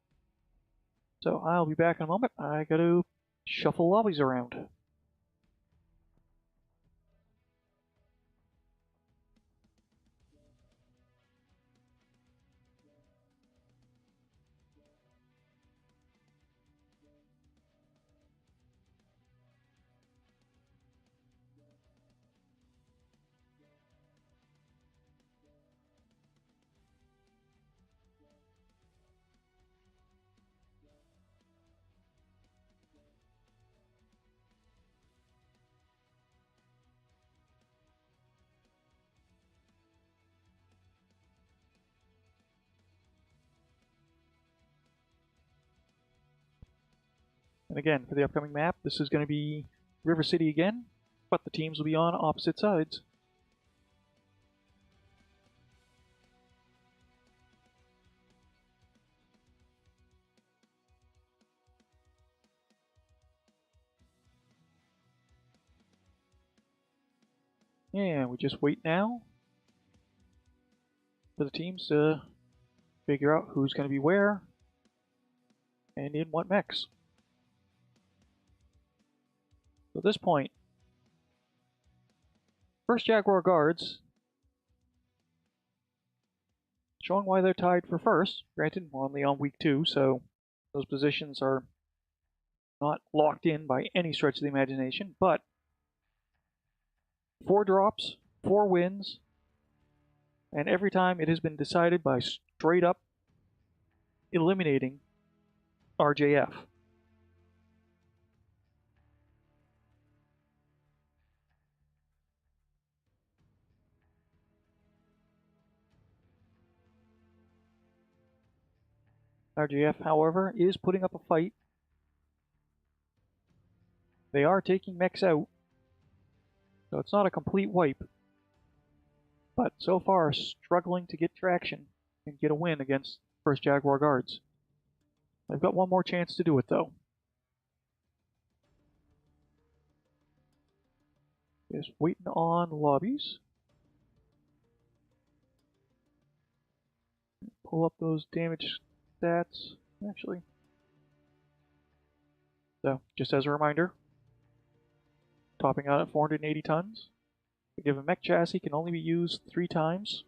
So I'll be back in a moment. I gotta shuffle lobbies around. And again, for the upcoming map, this is going to be River City again, but the teams will be on opposite sides. And we just wait now for the teams to figure out who's going to be where and in what mechs. So at this point, first Jaguar guards, showing why they're tied for first. Granted, we're only on week 2, so those positions are not locked in by any stretch of the imagination, but 4 drops, 4 wins, and every time it has been decided by straight up eliminating RJF. RJF, however, is putting up a fight. They are taking mechs out, so it's not a complete wipe, but so far struggling to get traction and get a win against first Jaguar guards. They've got one more chance to do it, though. Just waiting on lobbies. Pull up those damage stats, actually. So, just as a reminder, topping out at 480 tons. A given mech chassis can only be used 3 times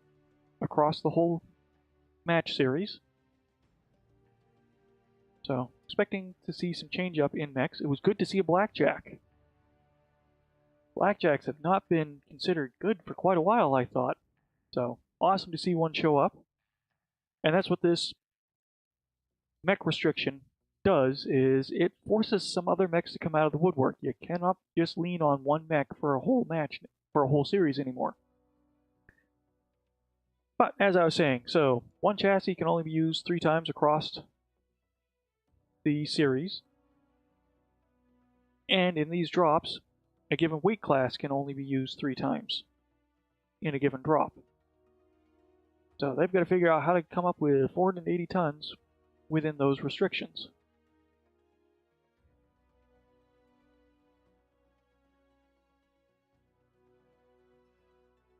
across the whole match series. So, expecting to see some change up in mechs. It was good to see a Blackjack. Blackjacks have not been considered good for quite a while, I thought. So, awesome to see one show up. And that's what this mech restriction does, is it forces some other mechs to come out of the woodwork. You cannot just lean on one mech for a whole match, for a whole series anymore. But, as I was saying, so one chassis can only be used 3 times across the series. And in these drops, a given weight class can only be used 3 times in a given drop. So they've got to figure out how to come up with 480 tons within those restrictions.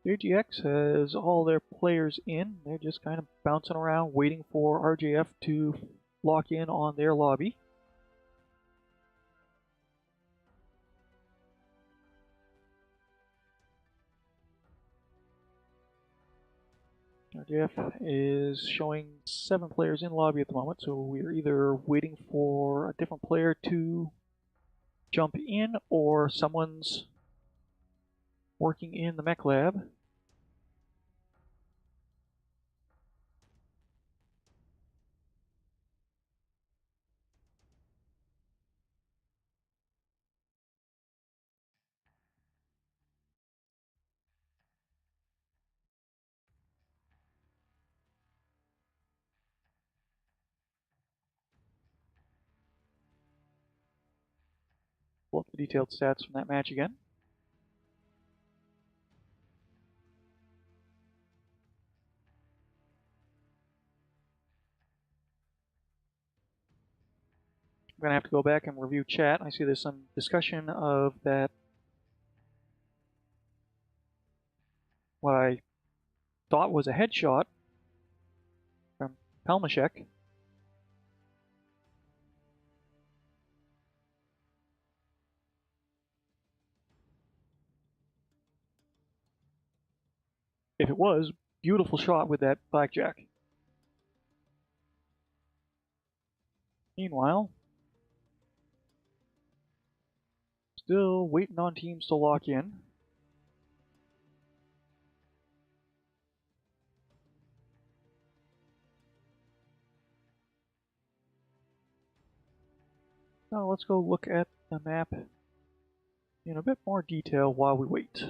JGX has all their players in. They're just kind of bouncing around waiting for RJF to lock in on their lobby. RJF is showing 7 players in lobby at the moment, so we're either waiting for a different player to jump in or someone's working in the mech lab. Pull up the detailed stats from that match again. I'm going to have to go back and review chat. I see there's some discussion of that, what I thought was a headshot from Pelmashek. If it was, beautiful shot with that blackjack. Meanwhile, still waiting on teams to lock in. Now let's go look at the map in a bit more detail while we wait.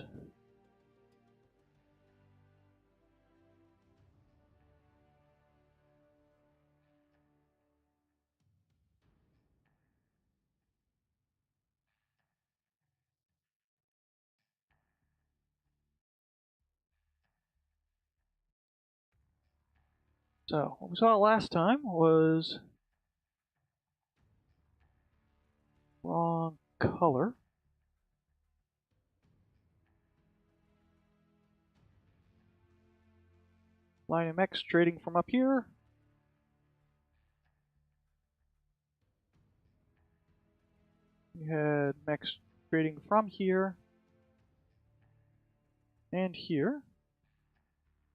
So, what we saw last time was wrong color. Line MX trading from up here. We had MX trading from here and here.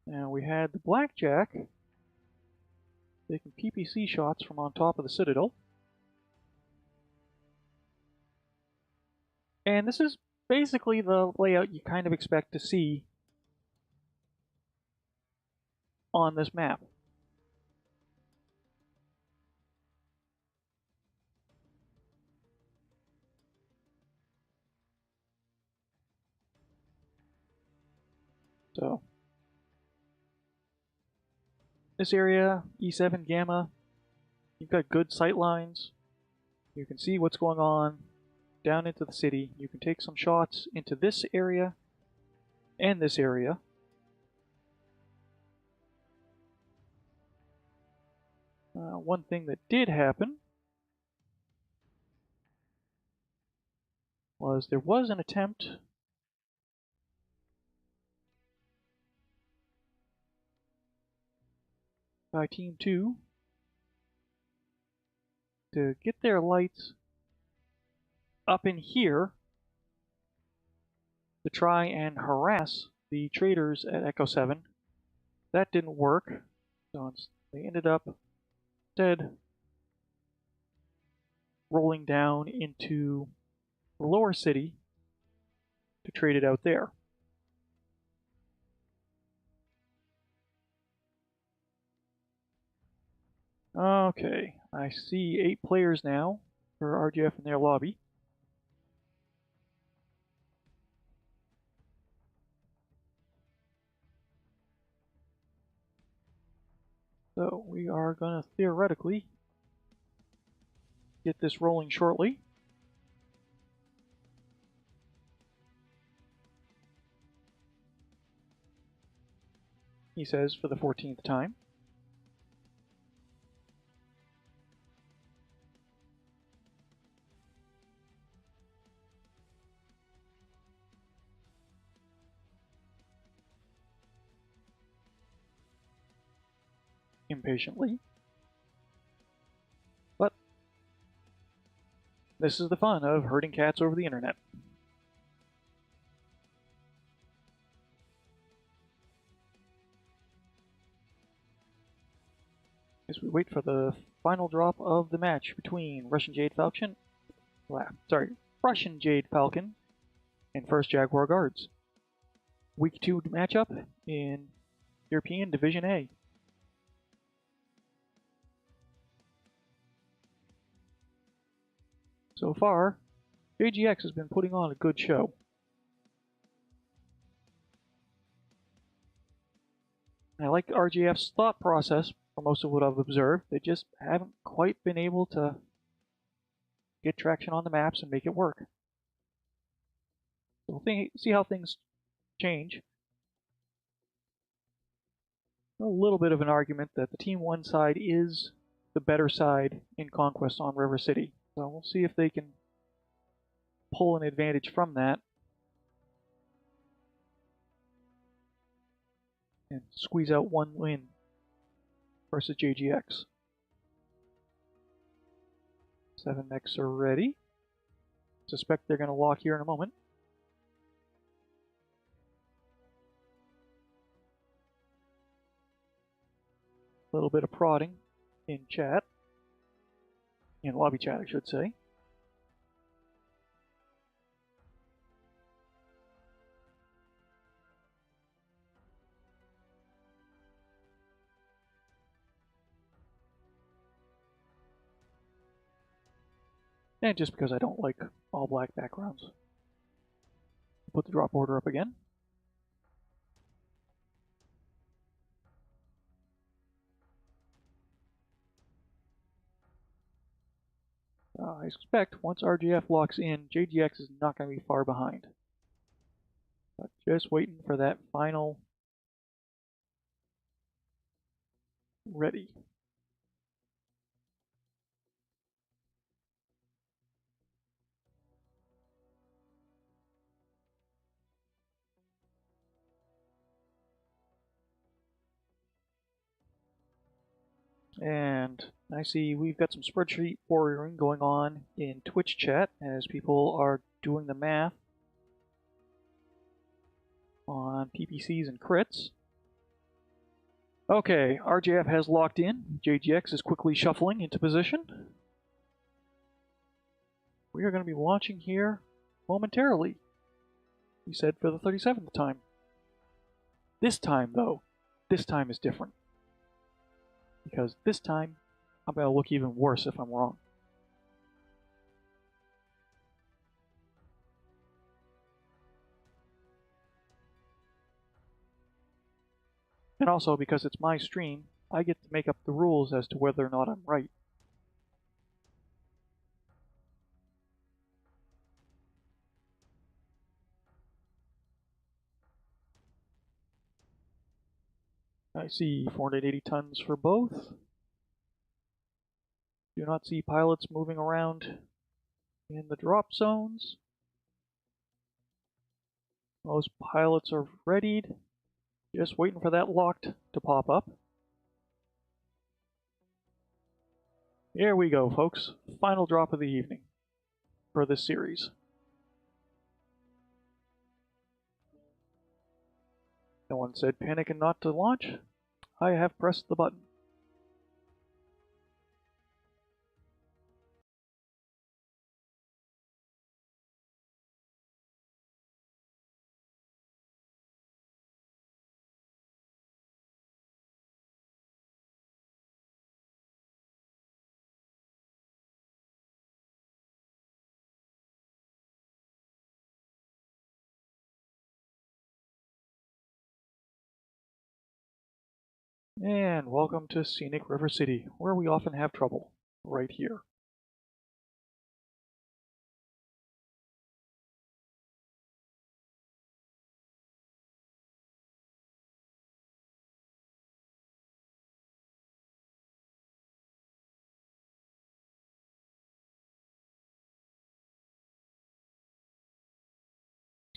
And we had the blackjack taking PPC shots from on top of the Citadel. And this is basically the layout you kind of expect to see on this map. So, this area, E7 Gamma, you've got good sight lines. You can see what's going on down into the city. You can take some shots into this area and this area. One thing that did happen was there was an attempt by Team 2 to get their lights up in here to try and harass the traders at Echo 7. That didn't work, so they ended up instead rolling down into the lower city to trade it out there. Okay, I see 8 players now for RGF in their lobby. So we are going to theoretically get this rolling shortly. he says for the 14th time. Impatiently. But this is the fun of herding cats over the internet. As we wait for the final drop of the match between Russian Jade Falcon and first Jaguar Guards. Week 2 matchup in European Division A. So far, JGX has been putting on a good show. I like RGF's thought process for most of what I've observed. They just haven't quite been able to get traction on the maps and make it work. So we'll see how things change. A little bit of an argument that the Team 1 side is the better side in Conquest on River City. So we'll see if they can pull an advantage from that and squeeze out one win versus JGX. 7 mechs are ready. Suspect they're going to lock here in a moment. A little bit of prodding in chat. In lobby chat, I should say. And just because I don't like all black backgrounds. Put the drop order up again. I expect once RGF locks in, JGX is not going to be far behind. But just waiting for that final ready. And I see we've got some spreadsheet warrioring going on in Twitch chat as people are doing the math on PPCs and crits. Okay, RJF has locked in. JGX is quickly shuffling into position. We are going to be launching here momentarily. He said for the 37th time. This time, though, this time is different. Because this time, I'm going to look even worse if I'm wrong. And also, because it's my stream, I get to make up the rules as to whether or not I'm right. I see 480 tons for both. Do not see pilots moving around in the drop zones. Most pilots are readied. Just waiting for that locked to pop up. Here we go, folks. Final drop of the evening for this series. No one said panic and not to launch. I have pressed the button. And welcome to Scenic River City, where we often have trouble, right here.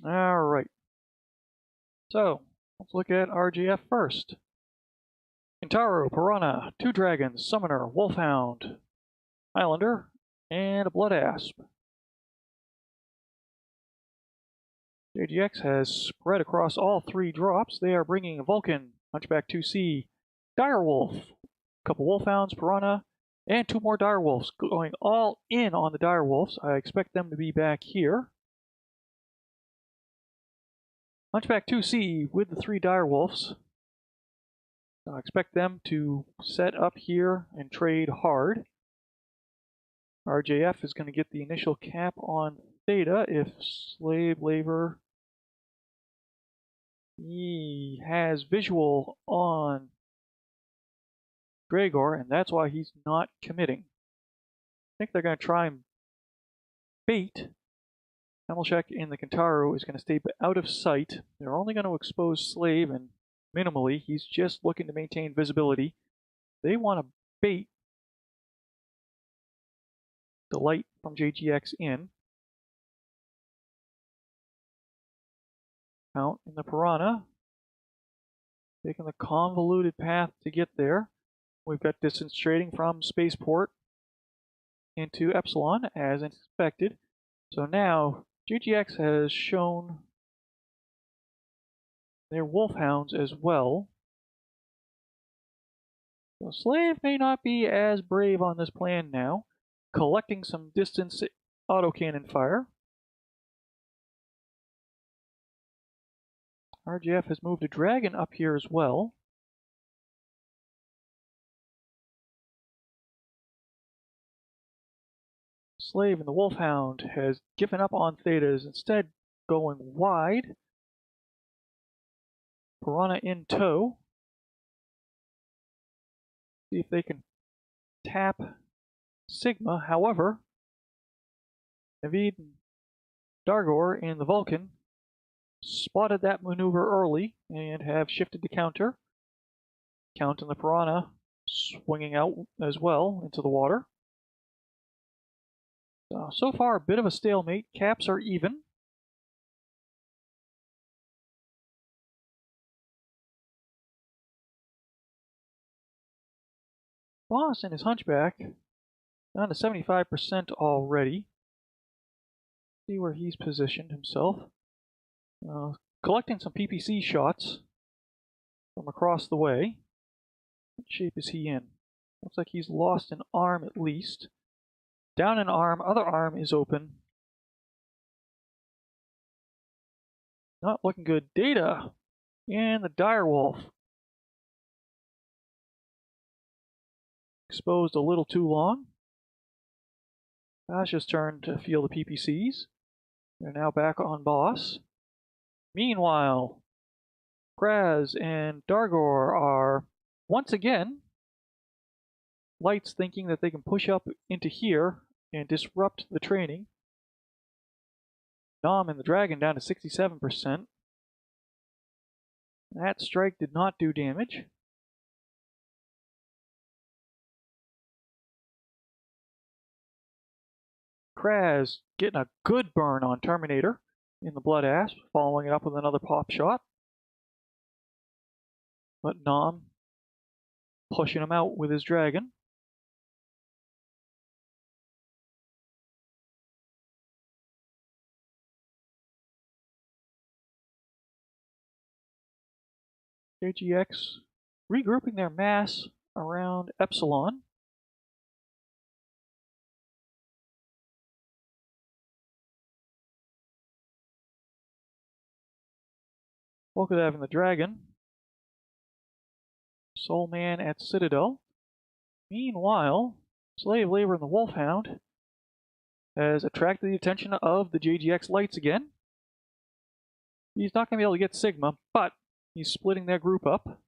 Alright. So, let's look at RGF first. Kintaro, Piranha, 2 Dragons, Summoner, Wolfhound, Highlander, and a Blood Asp. JGX has spread across all 3 drops. They are bringing Vulcan, Hunchback 2C, Direwolf, a couple Wolfhounds, Piranha, and 2 more Direwolves, going all in on the Direwolves. I expect them to be back here. Hunchback 2C with the 3 Direwolves. I expect them to set up here and trade hard. RJF is going to get the initial cap on Theta if Slave Labor. He has visual on Jaguar, and that's why he's not committing. I think they're going to try and bait. Hamelshek in the Kintaro is going to stay out of sight. They're only going to expose Slave, and minimally, he's just looking to maintain visibility. They want to bait the light from JGX in. Count in the Piranha, taking the convoluted path to get there. We've got distance trading from Spaceport into Epsilon as expected. So now JGX has shown their Wolfhounds as well. So Slave may not be as brave on this plan now, collecting some distance autocannon fire. RGF has moved a Dragon up here as well. Slave and the Wolfhound has given up on Thetas, instead going wide. Piranha in tow. See if they can tap Sigma. However, Naveed and Jaguar and the Vulcan spotted that maneuver early and have shifted to counter. Count and the Piranha swinging out as well into the water. So far, a bit of a stalemate. Caps are even. Boss and his Hunchback down to 75% already. See where he's positioned himself. Collecting some PPC shots from across the way. What shape is he in? Looks like he's lost an arm at least. Down an arm, other arm is open. Not looking good. Data and the Direwolf. Exposed a little too long. Tasha's turn to feel the PPCs. They're now back on boss. Meanwhile, Kraz and Jaguar are once again lights thinking that they can push up into here and disrupt the training. Dom and the Dragon down to 67%. That strike did not do damage. Kraz getting a good burn on Terminator in the Blood Asp, following it up with another pop shot. But Nom pushing him out with his Dragon. JGX regrouping their mass around Epsilon. Volkov having the Dragon. Soul Man at Citadel. Meanwhile, Slave Labor and the Wolfhound has attracted the attention of the JGX lights again. He's not going to be able to get Sigma, but he's splitting their group up.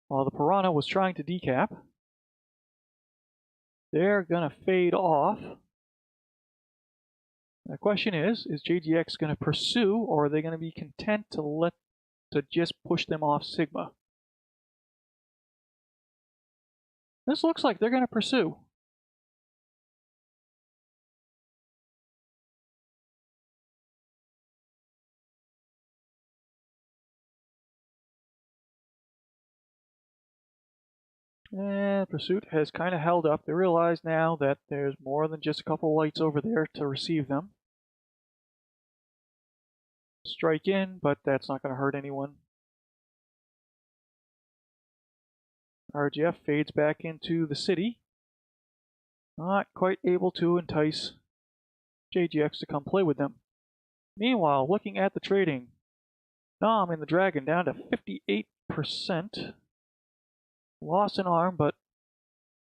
While the Piranha was trying to decap. They're going to fade off. The question is JGX going to pursue, or are they going to be content to just push them off Sigma? This looks like they're going to pursue. And pursuit has kind of held up. They realize now that there's more than just a couple lights over there to receive them. Strike in, but that's not going to hurt anyone. RGF fades back into the city. Not quite able to entice JGX to come play with them. Meanwhile, looking at the trading, Nom and the Dragon down to 58%. Lost an arm, but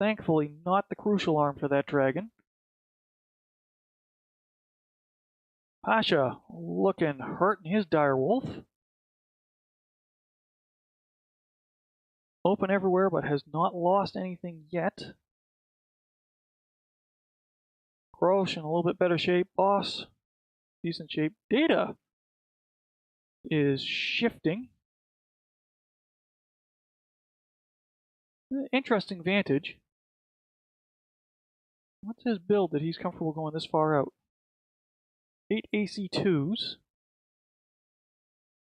thankfully not the crucial arm for that Dragon. Pasha looking hurt in his Direwolf. Open everywhere, but has not lost anything yet. Grosh in a little bit better shape. Boss, decent shape. Data is shifting. Interesting vantage. What's his build that he's comfortable going this far out? 8 AC2s.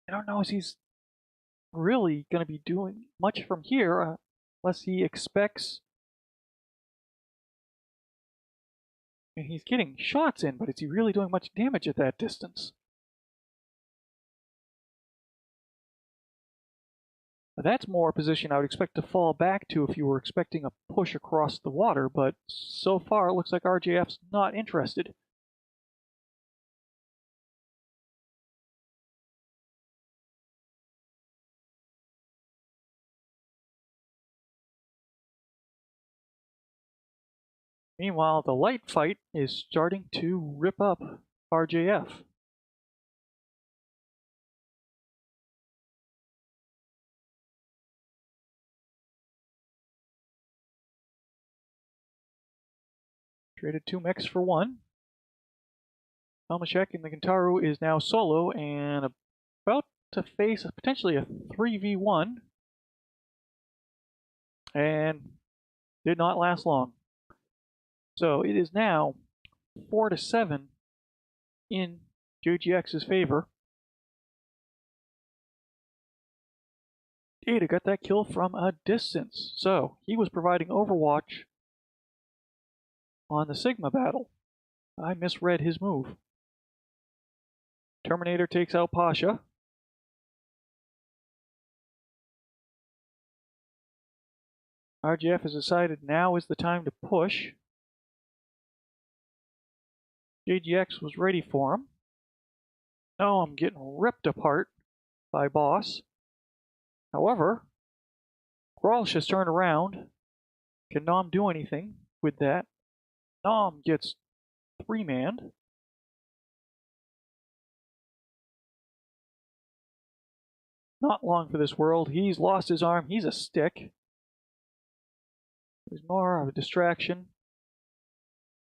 I don't know if he's really going to be doing much from here unless he expects. And he's getting shots in, but is he really doing much damage at that distance? That's more a position I would expect to fall back to if you were expecting a push across the water, but so far it looks like RJF's not interested. Meanwhile, the light fight is starting to rip up RJF. Traded 2 mechs for 1. Almashek and the Gintaru is now solo and about to face potentially a 3v1. And did not last long. So it is now 4-7 in JGX's favor. Jade got that kill from a distance, so he was providing overwatch on the Sigma battle. I misread his move. Terminator takes out Pasha. RGF has decided now is the time to push. JGX was ready for him. Oh, I'm getting ripped apart by Boss. However, Grolsch has turned around. Can Nom do anything with that? Nom gets 3-manned. Not long for this world. He's lost his arm. He's a stick. There's more of a distraction.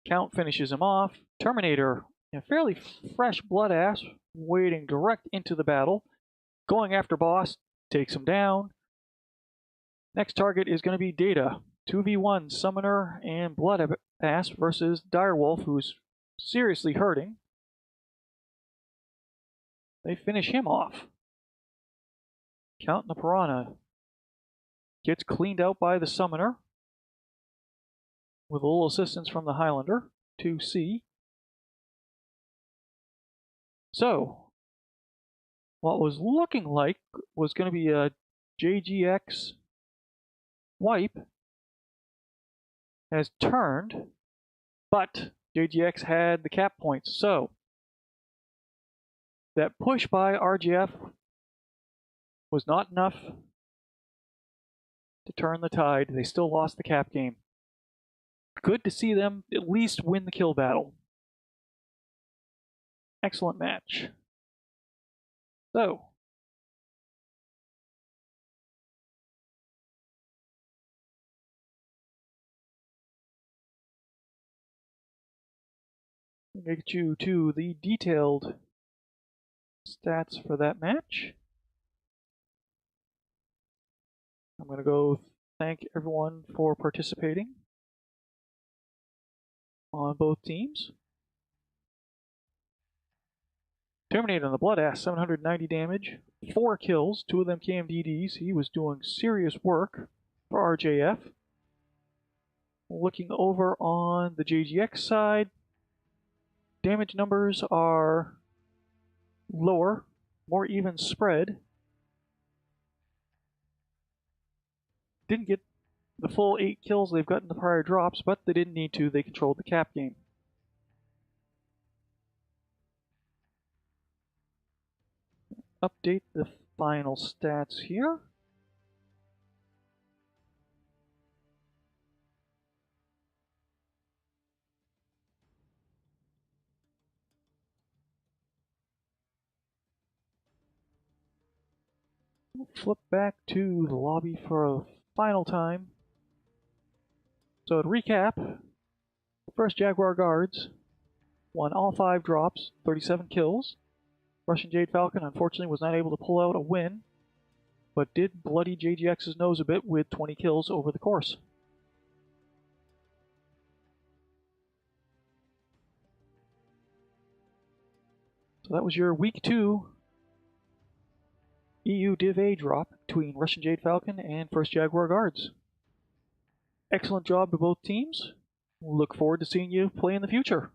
Count finishes him off. Terminator, a fairly fresh blood ass, wading direct into the battle. Going after Boss, takes him down. Next target is going to be Data. 2v1 Summoner and Blood Ass versus Direwolf, who's seriously hurting. They finish him off. Count and the Piranha gets cleaned out by the Summoner with a little assistance from the Highlander, 2C. So, what was looking like was going to be a JGX wipe has turned, but JGX had the cap points. So, that push by RGF was not enough to turn the tide. They still lost the cap game. Good to see them at least win the kill battle. Excellent match. So, get you to the detailed stats for that match. I'm going to go thank everyone for participating on both teams. Terminator on the Blood Ass, 790 damage, 4 kills, 2 of them KMDDs. He was doing serious work for RJF. Looking over on the JGX side, damage numbers are lower, more even spread. Didn't get the full 8 kills they've got in the prior drops, but they didn't need to. They controlled the cap game. Update the final stats here. We'll flip back to the lobby for a final time. So to recap, the first Jaguar guards won all 5 drops, 37 kills. Russian Jade Falcon unfortunately was not able to pull out a win, but did bloody JGX's nose a bit with 20 kills over the course. So that was your Week 2 EU Div A drop between Russian Jade Falcon and first Jaguar guards. Excellent job to both teams. Look forward to seeing you play in the future.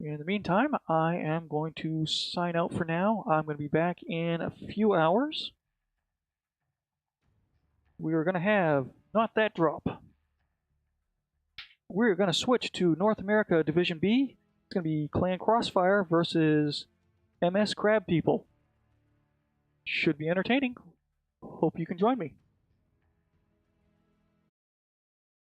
In the meantime, I am going to sign out for now. I'm going to be back in a few hours. We are going to have not that drop. We're going to switch to North America Division B. It's going to be Clan Crossfire versus MS Crab People. Should be entertaining. Hope you can join me.